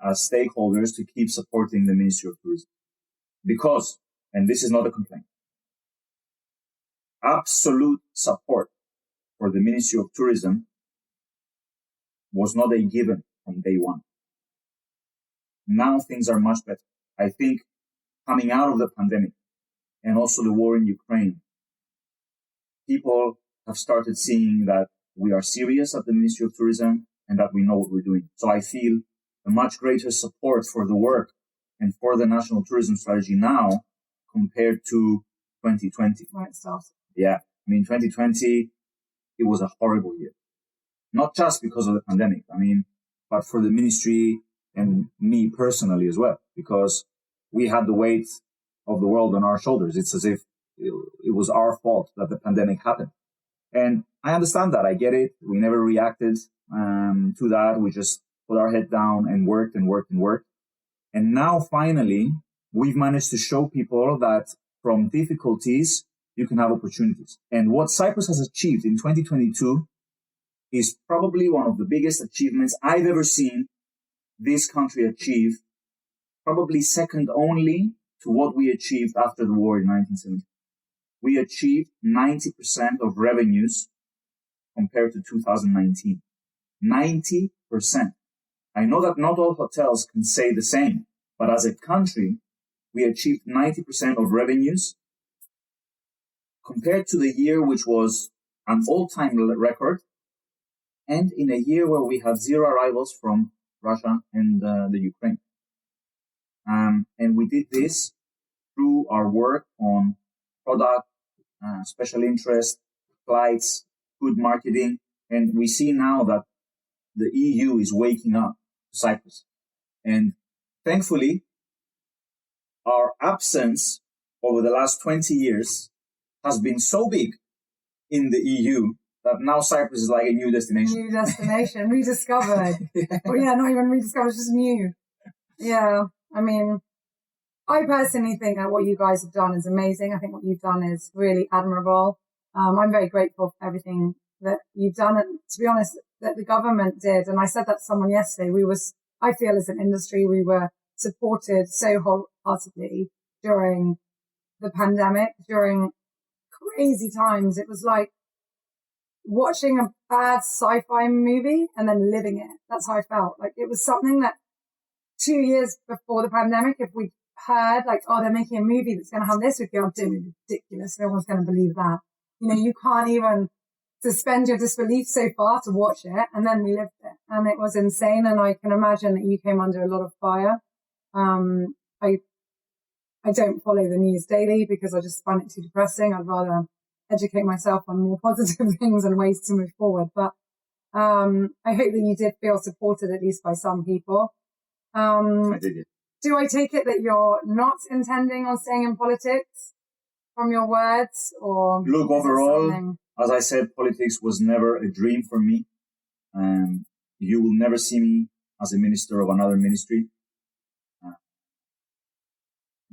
as stakeholders to keep supporting the Ministry of Tourism. Because, and this is not a complaint, absolute support for the Ministry of Tourism was not a given from day one. Now things are much better. I think coming out of the pandemic and also the war in Ukraine, people have started seeing that we are serious at the Ministry of Tourism and that we know what we're doing. So I feel a much greater support for the work and for the National Tourism Strategy now compared to 2020. When it started. Yeah. I mean, 2020, it was a horrible year. Not just because of the pandemic, but for the ministry and me personally as well, because we had the weight of the world on our shoulders. It's as if it was our fault that the pandemic happened. And I understand that. I get it. We never reacted to that. We just put our head down and worked and worked and worked. And now finally, we've managed to show people that from difficulties, you can have opportunities. And what Cyprus has achieved in 2022 is probably one of the biggest achievements I've ever seen this country achieve, probably second only to what we achieved after the war in 1970. We achieved 90% of revenues compared to 2019. 90%. I know that not all hotels can say the same, but as a country, we achieved 90% of revenues compared to the year which was an all-time record, and in a year where we had zero arrivals from Russia and the Ukraine. And we did this through our work on product, special interest, flights, good marketing. And we see now that the EU is waking up to Cyprus. And thankfully, our absence over the last 20 years has been so big in the EU that now Cyprus is like a new destination. New destination, rediscovered. Yeah. Well, yeah, not even rediscovered, just new. Yeah, I personally think that what you guys have done is amazing. I think what you've done is really admirable. I'm very grateful for everything that you've done. And to be honest, that the government did, and I said that to someone yesterday, I feel as an industry, we were supported so wholeheartedly during the pandemic, during crazy times. It was like watching a bad sci-fi movie and then living it. That's how I felt. Like it was something that 2 years before the pandemic, if we heard like, oh, they're making a movie that's going to have this, we'd go, oh, ridiculous. No one's going to believe that. You can't even suspend your disbelief so far to watch it. And then we lived it, and it was insane. And I can imagine that you came under a lot of fire. I don't follow the news daily because I just find it too depressing. I'd rather educate myself on more positive things and ways to move forward. But I hope that you did feel supported at least by some people. I did it. Do I take it that you're not intending on staying in politics from your words? Or look, overall, as I said, politics was never a dream for me. You will never see me as a minister of another ministry.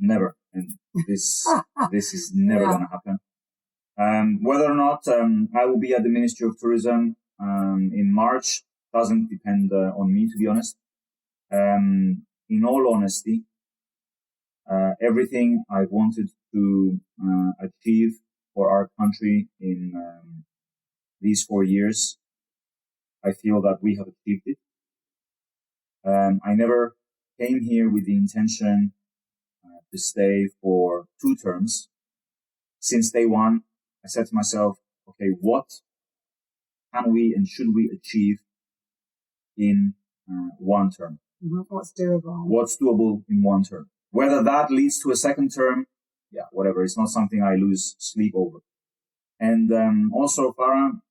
Never. And this is never going to happen. Whether or not I will be at the Ministry of Tourism in March doesn't depend on me, to be honest. In all honesty, everything I wanted to achieve for our country in these 4 years, I feel that we have achieved it. I never came here with the intention to stay for 2 terms. Since day one, I said to myself, okay, what can we and should we achieve in 1 term? Mm-hmm. What's doable? What's doable in 1 term? Whether that leads to a 2nd term, yeah, whatever. It's not something I lose sleep over. And also, Farah,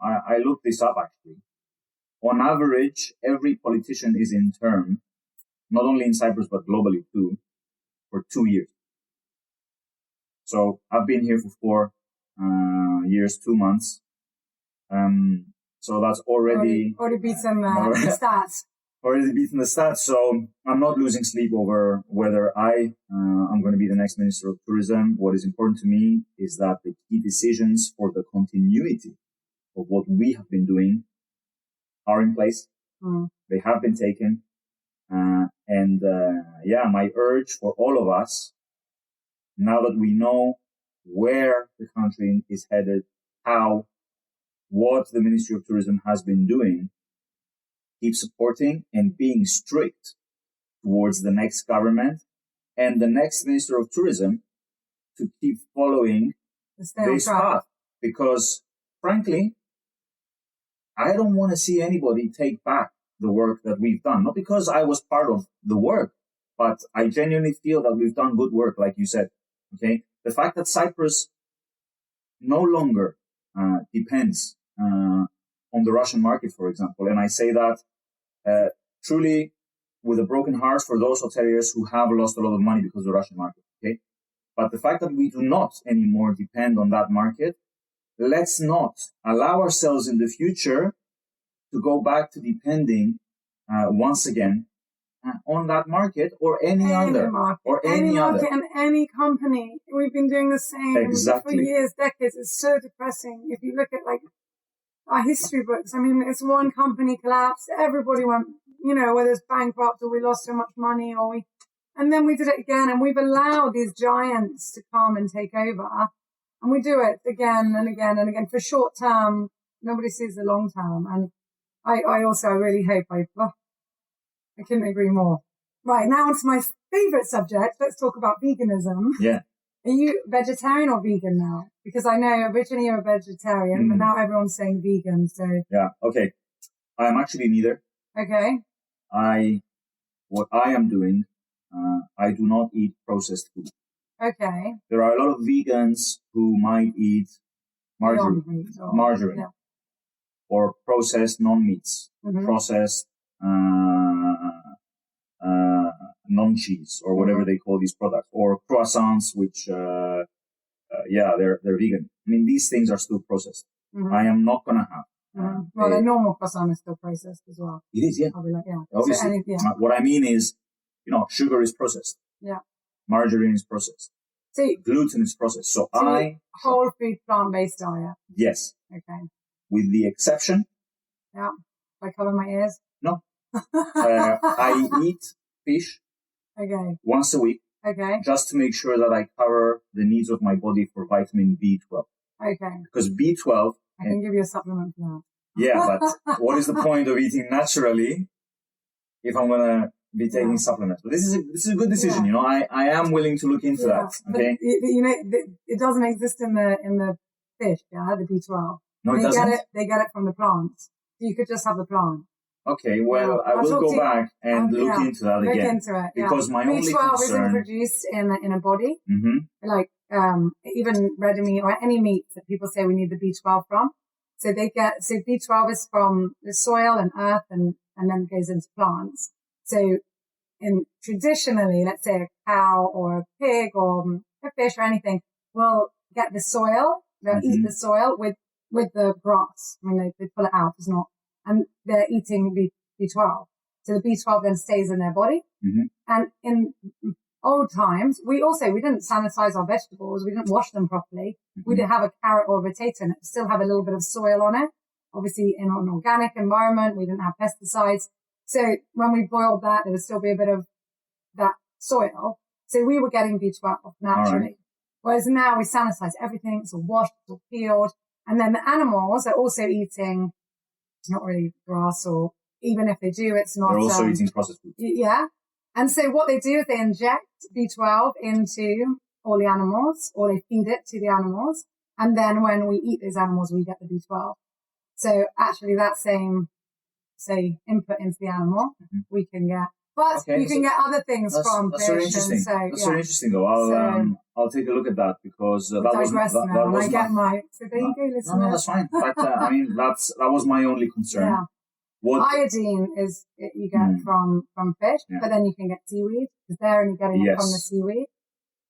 I looked this up actually. on average, every politician is in term, not only in Cyprus, but globally too, for 2 years. So I've been here for 4 years, 2 months. So that's already beaten the stats. Already beaten the stats. So I'm not losing sleep over whether I'm going to be the next Minister of Tourism. What is important to me is that the key decisions for the continuity of what we have been doing are in place. They have been taken. My urge for all of us, now that we know where the country is headed, what the Ministry of Tourism has been doing, keep supporting and being strict towards the next government and the next Minister of Tourism to keep following this path. Because, frankly, I don't want to see anybody take back the work that we've done. Not because I was part of the work, but I genuinely feel that we've done good work, like you said. Okay, the fact that Cyprus no longer depends on the Russian market, for example, and I say that truly with a broken heart for those hoteliers who have lost a lot of money because of the Russian market. Okay, but the fact that we do not anymore depend on that market, let's not allow ourselves in the future to go back to depending once again on that market or any other market and any company. We've been doing the same for years, decades. It's so depressing. If you look at like our history books, I mean, it's one company collapsed, everybody went, whether it's bankrupt or we lost so much money and then we did it again, and we've allowed these giants to come and take over, and we do it again and again and again for short term. Nobody sees the long term, and I also really hope I couldn't agree more. Right, now onto my favorite subject. Let's talk about veganism. Yeah. Are you vegetarian or vegan now? Because I know originally you're a vegetarian, but now everyone's saying vegan, so. Yeah, okay. I'm actually neither. Okay. What I am doing, I do not eat processed food. Okay. There are a lot of vegans who might eat margarine or processed non-meats, processed non-cheese or whatever they call these products, or croissants, which, they're vegan. I mean, these things are still processed. I am not going to have. Well, the normal croissant is still processed as well. It is, yeah. I'll be like, yeah. Obviously. So what I mean is, sugar is processed. Yeah. Margarine is processed. See, gluten is processed. So whole food, plant-based diet. Yes. Okay. With the exception. Yeah. I cover my ears? No. I eat fish. Okay. Once a week. Okay. Just to make sure that I cover the needs of my body for vitamin B12. Okay. Because B12. I can give you a supplement for that. Yeah, but what is the point of eating naturally if I'm going to be taking supplements? But this is a good decision. I am willing to look into that. Okay. But, it doesn't exist in the fish, the B12. No, it doesn't. They get it from the plants. So you could just have the plant. Okay, well, I will go back and look into that again. Look into it, because my only concern... B12 isn't produced in a body. Mm-hmm. Like, even red meat or any meat that people say we need the B12 from. So B12 is from the soil and earth and then goes into plants. So traditionally, let's say a cow or a pig or a fish or anything will get the soil. They'll eat the soil with the grass. I mean, they pull it out. It's not, and they're eating B12. So the B12 then stays in their body. Mm-hmm. And in old times, we didn't sanitize our vegetables. We didn't wash them properly. Mm-hmm. We didn't have a carrot or a potato in it. We still have a little bit of soil on it. Obviously, in an organic environment, we didn't have pesticides. So when we boiled that, there would still be a bit of that soil. So we were getting B12 naturally. Right. Whereas now we sanitize everything. It's all washed, it's all peeled. And then the animals are also eating, not really grass, or even if they do, it's not. They're also eating processed food. Yeah. And so what they do is they inject B12 into all the animals, or they feed it to the animals. And then when we eat those animals, we get the B12. So actually that same, say, input into the animal, we can get. But you can get other things from fish. That's very interesting. That's very interesting, though. I'll take a look at that, because that was I get my. So there you go, listeners. No, that's fine. But I mean, that was my only concern. Yeah. Iodine is you get from fish, but then you can get seaweed because they're only getting it from the seaweed.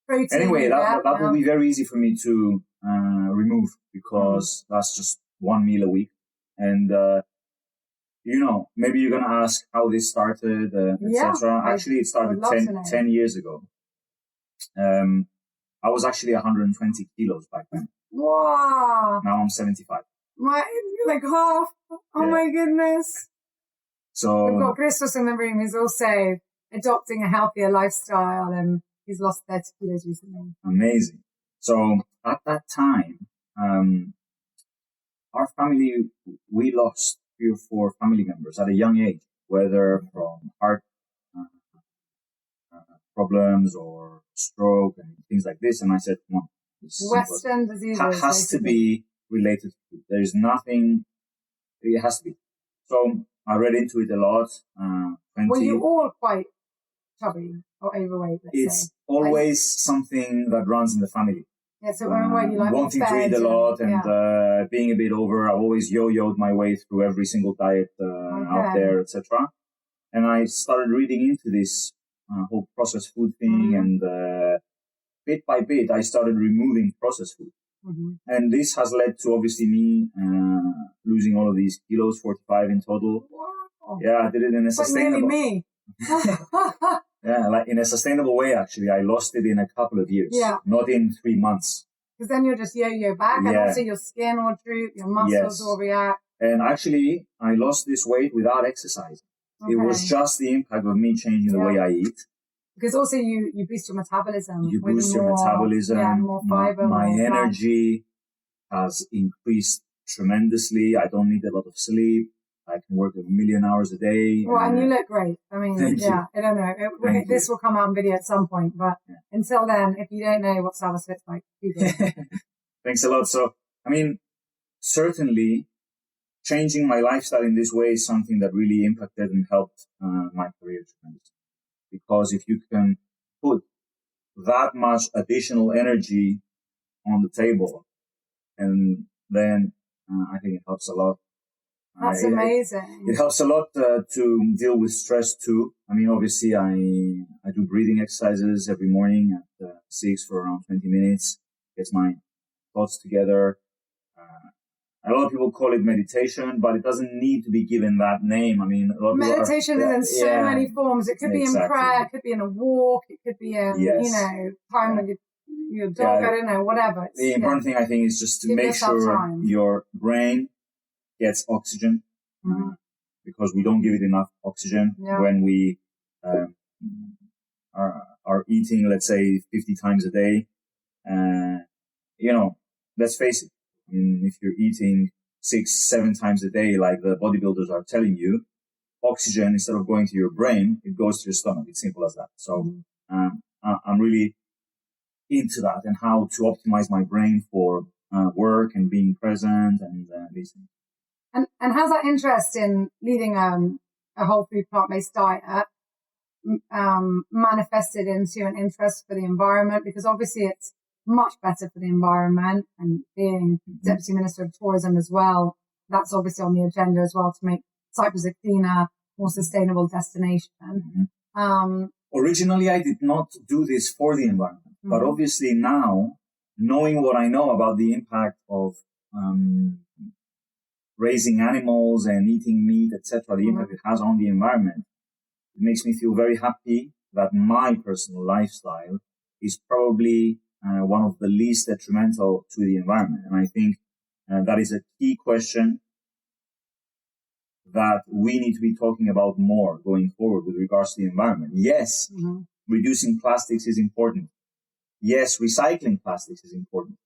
Protein, anyway, that will be very easy for me to remove because that's just one meal a week. And, maybe you're going to ask how this started, etc. Actually, it started 10 years ago. I was actually 120 kilos back then. Wow. Now I'm 75. Like half. Oh my goodness. So we've got Christos in the room who's also adopting a healthier lifestyle and he's lost 30 kilos recently. Amazing. So at that time, our family, we lost 3 or 4 family members at a young age, whether from heart problems or stroke and things like this. And I said, come on. Western diseases. Has to be related to food. There's nothing, it has to be. So I read into it a lot. Were you all quite chubby or overweight? It's always something that runs in the family. Yeah, so when you like wanting to eat a lot and being a bit over. I've always yo-yoed my way through every single diet out there, etc. And I started reading into this whole processed food thing, and bit by bit, I started removing processed food. And this has led to obviously me losing all of these kilos, 45 in total. Wow. Yeah, I did it in a sustainable. Nearly me. Yeah, like in a sustainable way, actually. I lost it in a couple of years, not in 3 months. Because then you'll just yo-yo back, and also your skin will droop, your muscles will react. And actually, I lost this weight without exercising. Okay. It was just the impact of me changing the way I eat. Because also you boost your metabolism. You boost your metabolism. Yeah, more fiber. My energy has increased tremendously. I don't need a lot of sleep. I can work 1 million hours a day. Well, and you look great. I mean, I don't know. This will come out on video at some point, but until then, if you don't know what Savvas looks like, Google it. Thanks a lot. So, I mean, certainly changing my lifestyle in this way is something that really impacted and helped my career tremendously. Because if you can put that much additional energy on the table, and then I think it helps a lot. That's amazing. It helps a lot to deal with stress too. I mean, obviously, I do breathing exercises every morning at 6 for around 20 minutes. Gets my thoughts together. A lot of people call it meditation, but it doesn't need to be given that name. I mean, a lot of meditation is in so many forms. It could be in prayer, it could be in a walk, it could be in, time with your dog, I don't know, whatever. The important thing, I think, is just to make sure your brain gets oxygen, because we don't give it enough oxygen when we are eating, let's say, 50 times a day. Let's face it. I mean, if you're eating 6-7 times a day, like the bodybuilders are telling you, oxygen, instead of going to your brain, it goes to your stomach. It's simple as that. So I'm really into that and how to optimize my brain for work and being present and these things. And has that interest in leading a whole food plant-based diet manifested into an interest for the environment? Because obviously it's much better for the environment, and being Deputy Minister of Tourism as well, that's obviously on the agenda as well, to make Cyprus a cleaner, more sustainable destination. Originally, I did not do this for the environment, but obviously now, knowing what I know about the impact of raising animals and eating meat, etc., the impact it has on the environment, it makes me feel very happy that my personal lifestyle is probably one of the least detrimental to the environment. And I think that is a key question that we need to be talking about more going forward with regards to the environment. Yes, reducing plastics is important. Yes, recycling plastics is important.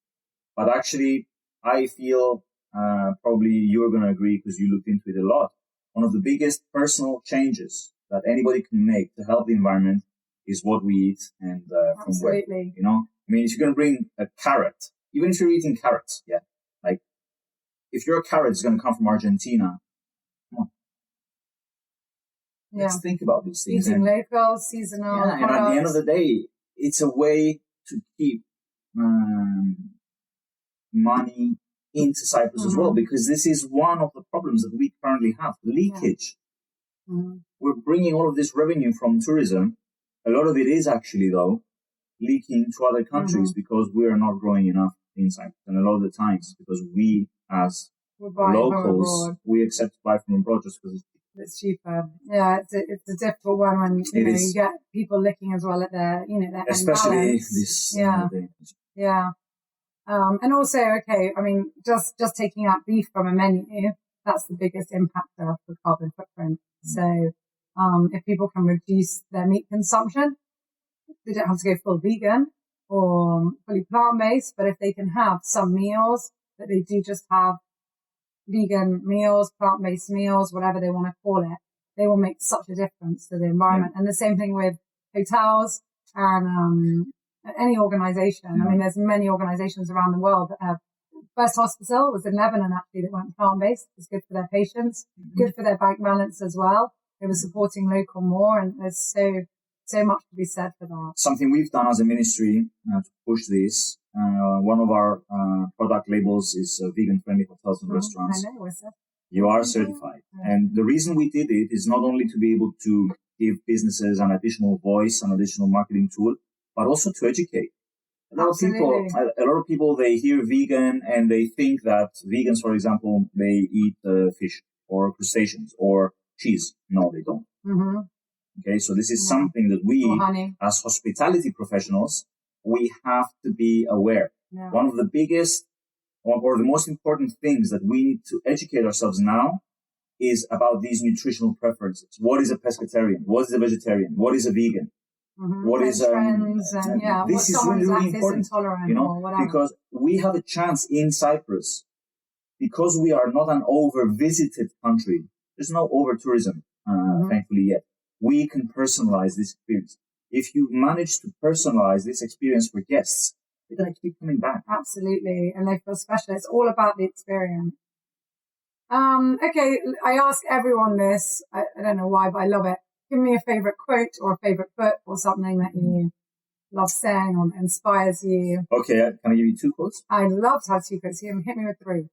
But actually, I feel probably you're going to agree because you looked into it a lot. One of the biggest personal changes that anybody can make to help the environment is what we eat and from where. You know, I mean, if you're going to bring a carrot, even if you're eating carrots, like if your carrot is going to come from Argentina, come on. Let's think about these things. Eating local, seasonal. And at the end of the day, it's a way to keep money into Cyprus as well, because this is one of the problems that we currently have, leakage. We're bringing all of this revenue from tourism. A lot of it is actually, though, leaking to other countries because we are not growing enough in Cyprus. And a lot of the times, because we, as locals, we accept to buy from abroad just because it's cheaper. Yeah, it's a difficult one when you get people looking as well at their, their especially this. Yeah. And also, okay, I mean, just taking out beef from a menu, that's the biggest impactor for carbon footprint. So, if people can reduce their meat consumption, they don't have to go full vegan or fully plant-based, but if they can have some meals that they do just have vegan meals, plant-based meals, whatever they want to call it, they will make such a difference to the environment. And the same thing with hotels and any organization. I mean, there's many organizations around the world that have. First Hospital was in Lebanon, actually, that went plant-based. It's good for their patients, good for their bank balance as well. They were supporting local more, and there's so much to be said for that. Something we've done as a ministry to push this. One of our product labels is vegan-friendly hotels and restaurants. I know, what's that? You are certified. And the reason we did it is not only to be able to give businesses an additional voice, an additional marketing tool, but also to educate. A lot of people, they hear vegan and they think that vegans, for example, they eat fish or crustaceans or cheese. No, they don't. Okay, so this is something that we, as hospitality professionals, we have to be aware. One of the biggest or the most important things that we need to educate ourselves now is about these nutritional preferences. What is a pescatarian? What is a vegetarian? What is a vegan? What is trends this is really, really important, because we have a chance in Cyprus, because we are not an over-visited country. There's no over-tourism, thankfully, yet. We can personalize this experience. If you manage to personalize this experience for guests, they're going to keep coming back. Absolutely, and they feel special. It's all about the experience. Okay, I ask everyone this. I don't know why, but I love it. Give me a favorite quote or a favorite book or something that you love saying or inspires you. Okay, can I give you 2 quotes? I'd love to have 2 quotes. Hit me with 3.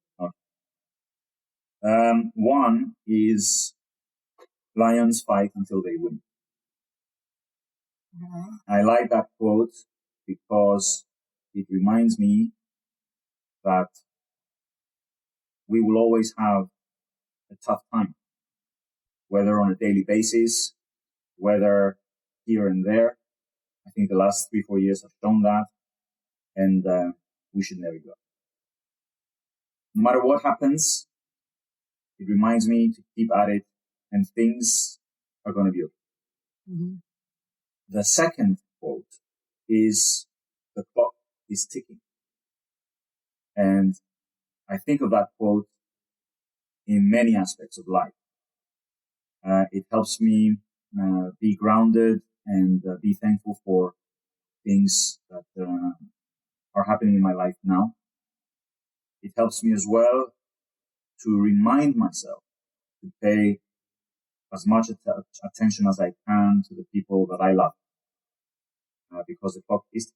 Okay. One is lions fight until they win. I like that quote because it reminds me that we will always have a tough time, whether on a daily basis, whether here and there. I think the last 3-4 years have shown that, and we should never give up. No matter what happens, it reminds me to keep at it, and things are going to be okay. The second quote is, the clock is ticking. And I think of that quote in many aspects of life. It helps me be grounded and be thankful for things that are happening in my life now. It helps me as well to remind myself to pay as much attention as I can to the people that I love, because the clock is.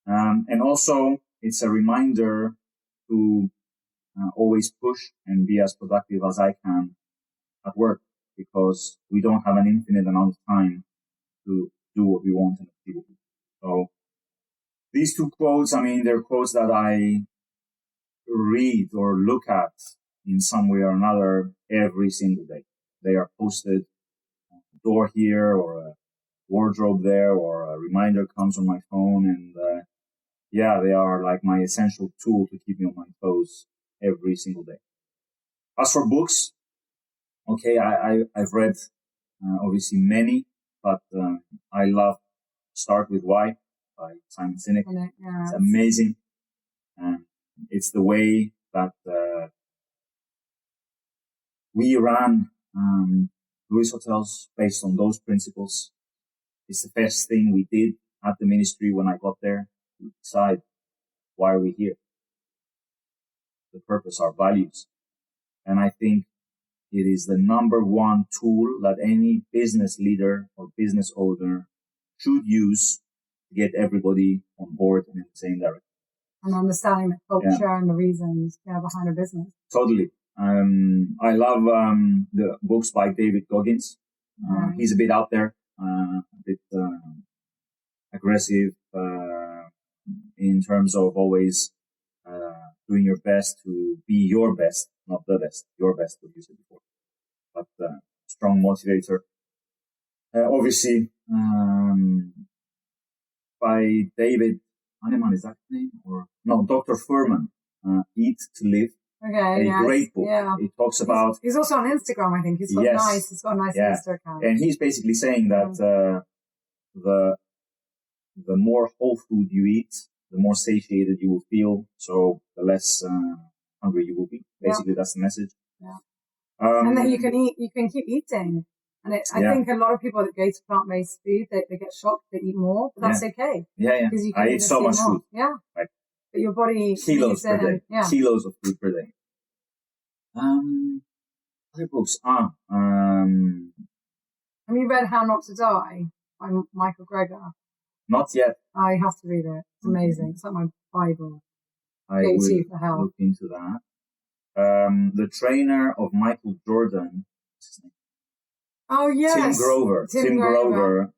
And also, it's a reminder to always push and be as productive as I can at work, because we don't have an infinite amount of time to do what we want and achieve what we want. So these 2 quotes, I mean, they're quotes that I read or look at in some way or another every single day. They are posted on the door here, or a wardrobe there, or a reminder comes on my phone. And they are like my essential tool to keep me on my toes every single day. As for books, okay, I've read obviously many, but I love Start With Why by Simon Sinek. It's amazing. It's the way that we ran Louis Hotels based on those principles. It's the best thing we did at the ministry when I got there, to decide, why are we here? The purpose, our values. And I think it is the number one tool that any business leader or business owner should use to get everybody on board and in the same direction. and understanding the culture and the reasons behind a business. Totally. I love the books by David Goggins. He's a bit out there, a bit aggressive in terms of always doing your best to be your best, not the best, your best, what you said before. But strong motivator. Obviously, by David Hanneman, is that his name? Or no, Dr. Furman, Eat to Live. Okay, a great book. Yeah. It talks about. He's also on Instagram, I think. He's got a nice Insta account. And he's basically saying that the more whole food you eat, the more satiated you will feel. So the less hungry you will be. Basically, that's the message. Yeah. And then you can keep eating. And I think a lot of people that go to plant-based food, they get shocked, they eat more, but that's okay. Yeah. Because you I eat so much food. Yeah. Like, but your body kilos per day. Yeah. Kilos of food per day. Other books. Have you read How Not to Die by Michael Greger? Not yet. I have to read it. It's amazing. It's like my Bible. I will for help. Look into that. The Trainer of Michael Jordan. What's his name? Oh, yes. Tim Grover. Tim Grover.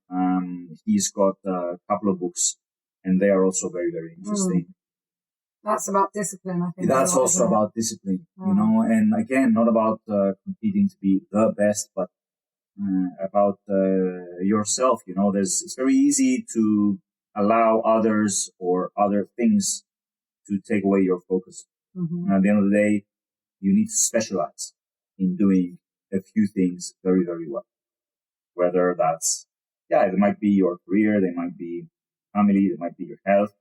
He's got a couple of books, and they are also very, very interesting. That's about discipline, I think. That's also about discipline, and again, not about competing to be the best, but about yourself. It's very easy to allow others or other things to take away your focus. And at the end of the day, you need to specialize in doing a few things very, very well. Whether that's, it might be your career, they might be family, it might be your health,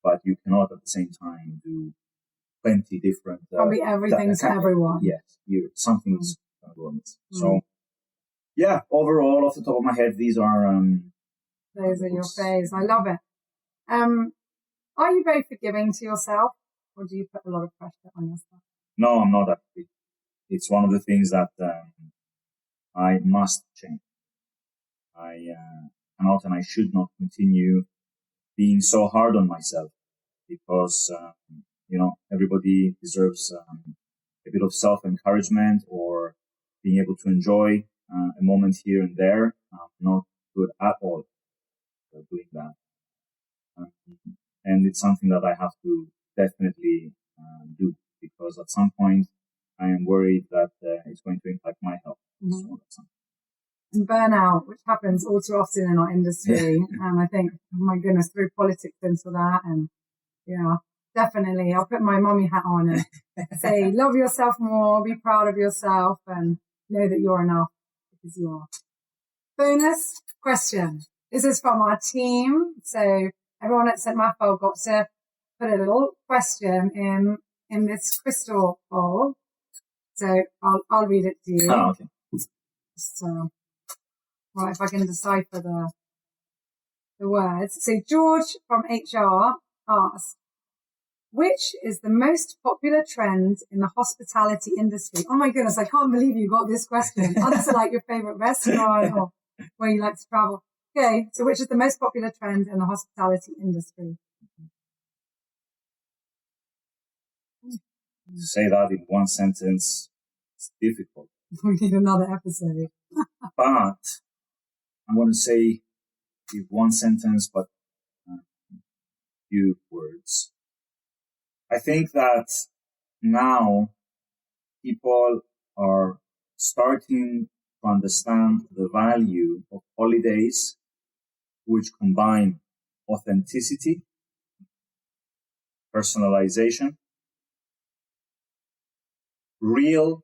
but you cannot at the same time do 20 different... Can't be everything to everyone. Yes, something's going to go amiss. So, overall, off the top of my head, these are... those are your faves. I love it. Are you very forgiving to yourself, or do you put a lot of pressure on yourself? No, I'm not actually. It's one of the things that I must change. I cannot and I should not continue being so hard on myself because, everybody deserves a bit of self-encouragement or being able to enjoy a moment here and there. I'm not good at all at doing that. And it's something that I have to definitely do because at some point I am worried that it's going to impact my health. And burnout, which happens all too often in our industry. And I think, oh my goodness, throw politics into that. And definitely, I'll put my mummy hat on and say, love yourself more, be proud of yourself, and know that you're enough because you are. Bonus question. This is from our team. So everyone at St. Raphael got to put a little question in this crystal bowl. So I'll read it to you. Oh, okay. Just, if I can decipher the words. So George from HR asked, which is the most popular trend in the hospitality industry? Oh my goodness, I can't believe you got this question. Others are like your favorite restaurant or where you like to travel. Okay, so which is the most popular trend in the hospitality industry? To say that in one sentence, it's difficult. We need another episode. But I'm going to say in one sentence, but a few words. I think that now people are starting to understand the value of holidays which combine authenticity, personalization, real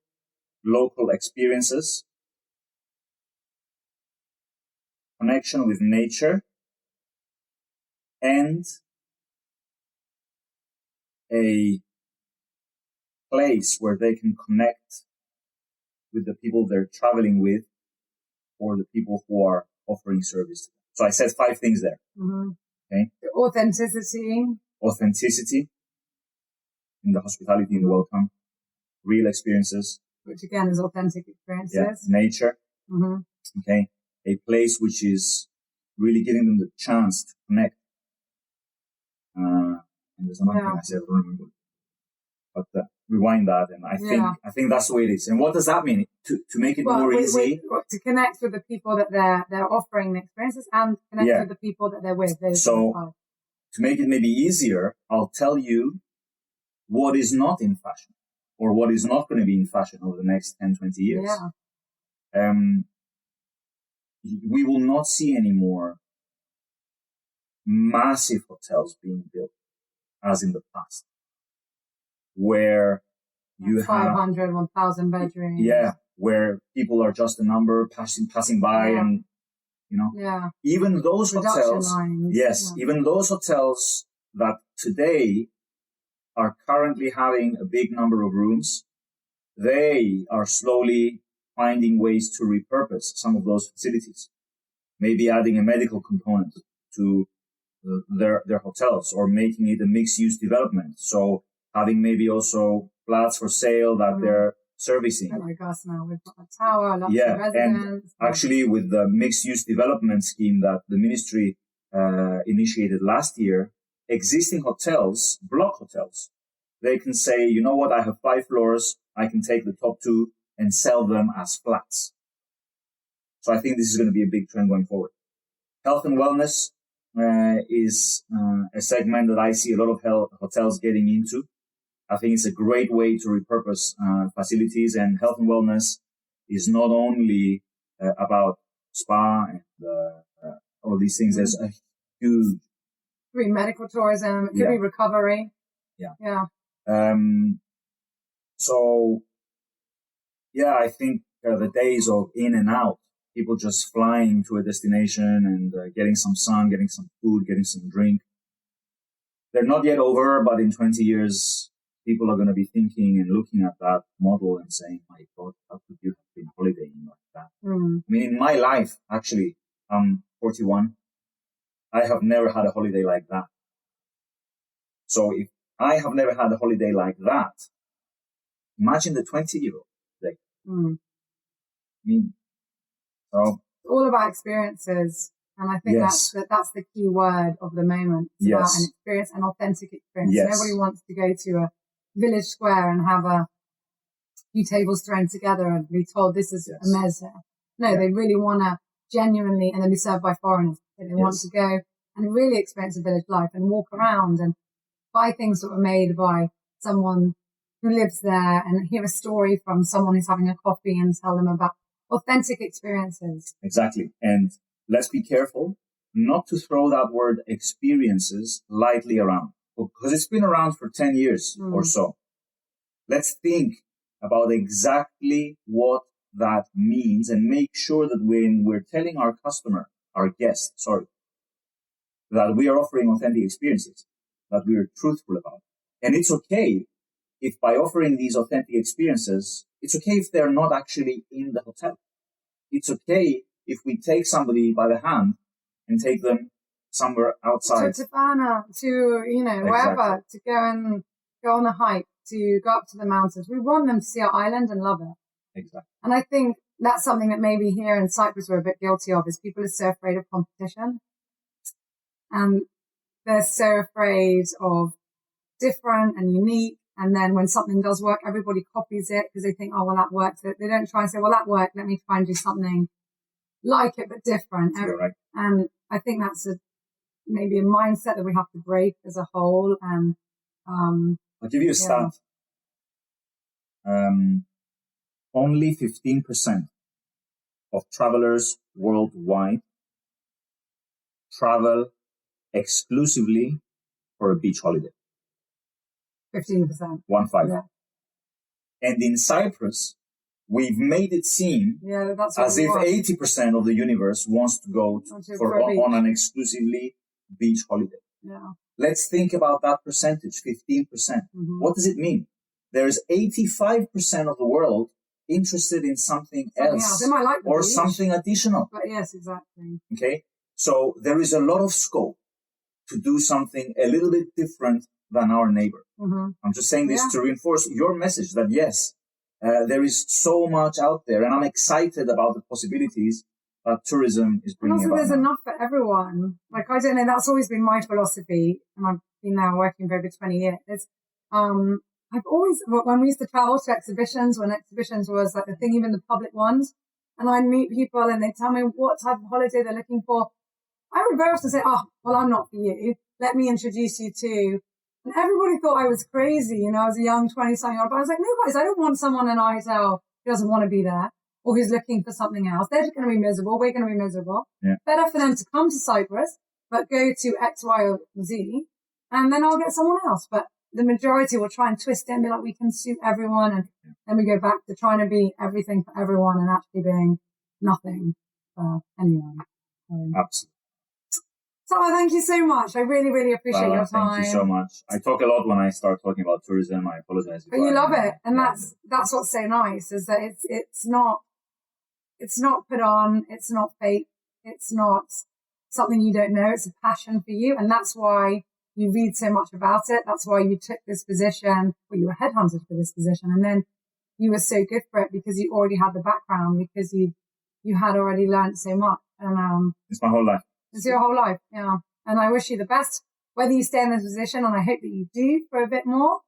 local experiences, connection with nature, and a place where they can connect with the people they're traveling with or the people who are offering service. So I said 5 things there. Okay. Authenticity in the hospitality, in the welcome, real experiences. Which again is authentic experiences. Yeah. Nature. Okay. A place which is really giving them the chance to connect And there's another thing I said, I don't remember. But rewind that, and I think that's the way it is. And what does that mean? To make it more easy? To connect with the people that they're offering the experiences and connect with the people that they're with. So to make it maybe easier, I'll tell you what is not in fashion or what is not going to be in fashion over the next 10, 20 years. Yeah. We will not see any more massive hotels being built as in the past, where you 500, 1,000 bedrooms. Yeah, where people are just a number passing by, and even those hotels. Lines. Even those hotels that today are currently having a big number of rooms, they are slowly finding ways to repurpose some of those facilities, maybe adding a medical component to their hotels, or making it a mixed-use development. So having maybe also flats for sale that they're servicing. Like us now, we've got a tower, lots of residents. And actually with the mixed-use development scheme that the ministry initiated last year, existing hotels, block hotels, they can say, you know what, I have 5 floors, I can take the top 2 and sell them as flats. So I think this is going to be a big trend going forward. Health and wellness is a segment that I see a lot of hotels getting into. I think it's a great way to repurpose facilities, and health and wellness is not only about spa and all these things. There's a huge... It could be medical tourism, it could be recovery. Yeah. I think the days of in and out, people just flying to a destination and getting some sun, getting some food, getting some drink, they're not yet over, but in 20 years, people are going to be thinking and looking at that model and saying, my God, how could you have been holidaying like that? I mean, in my life, actually, I'm 41. I have never had a holiday like that. So if I have never had a holiday like that, imagine the 20-year-old today. I mean, so it's all about experiences. And I think that's the key word of the moment. It's about an experience, an authentic experience. Nobody wants to go to a village square and have a few tables thrown together and be told this is a mezze. No, they really want to genuinely, and then be served by foreigners. They want to go and really experience a village life and walk around and buy things that were made by someone who lives there, and hear a story from someone who's having a coffee and tell them about authentic experiences. Exactly. And let's be careful not to throw that word experiences lightly around, because it's been around for 10 years or so. Let's think about exactly what that means and make sure that when we're telling our guest, that we are offering authentic experiences, that we are truthful about. And it's okay if by offering these authentic experiences, it's okay if they're not actually in the hotel. It's okay if we take somebody by the hand and take them somewhere outside. To Tifana, wherever, to go on a hike, to go up to the mountains. We want them to see our island and love it. Exactly. And I think that's something that maybe here in Cyprus we're a bit guilty of, is people are so afraid of competition. And they're so afraid of different and unique. And then when something does work, everybody copies it because they think, oh, well, that worked. They don't try and say, well, that worked. Let me try and do something like it, but different. Right. And I think that's maybe a mindset that we have to break as a whole. And I'll give you a stat. Only 15% of travelers worldwide travel exclusively for a beach holiday. 15%. 1-5. Yeah. And in Cyprus, we've made it seem as if 80% of the universe wants to go on an exclusively beach holiday. Yeah. Let's think about that percentage, 15%. What does it mean? There's 85% of the world interested in something else. They might like the beach, something additional. But yes, exactly. Okay. So there is a lot of scope to do something a little bit different than our neighbor. I'm just saying this to reinforce your message that yes, there is so much out there, and I'm excited about the possibilities that tourism is bringing and also about. There's enough for everyone. Like, I don't know, that's always been my philosophy, and I've been there working for over 20 years. I've always, when we used to travel to exhibitions, when exhibitions was like the thing, even the public ones, and I'd meet people and they'd tell me what type of holiday they're looking for, I would very often say, oh, well, I'm not for you. Let me introduce you to. And everybody thought I was crazy. I was a young 20-something-year-old, but I was like, no, guys, I don't want someone in our hotel who doesn't want to be there or who's looking for something else. They're just going to be miserable. We're going to be miserable. Yeah. Better for them to come to Cyprus, but go to X, Y, or Z, and then I'll get someone else. But the majority will try and twist it and be like, we can suit everyone. And then we go back to trying to be everything for everyone and actually being nothing for anyone. Absolutely. So thank you so much. I really, really appreciate your time. Thank you so much. I talk a lot when I start talking about tourism. I apologize. But you love it. And that's what's so nice, is that it's not put on. It's not fake. It's not something you don't know. It's a passion for you. And that's why you read so much about it. That's why you took this position, or you were headhunted for this position. And then you were so good for it because you already had the background, because you had already learned so much. And it's my whole life. It's your whole life, yeah. And I wish you the best, whether you stay in this position, and I hope that you do for a bit more.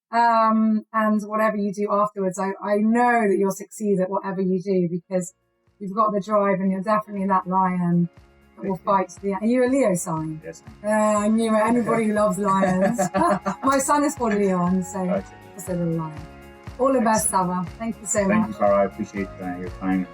And whatever you do afterwards, I know that you'll succeed at whatever you do, because you've got the drive and you're definitely that lion that will fight to the end. Are you a Leo sign? Yes. I knew it. Anybody who loves lions. My son is called Leon, so Okay. just a little lion. All the best, Savvas. Thank you so much. Thank you, Farah. I appreciate your time.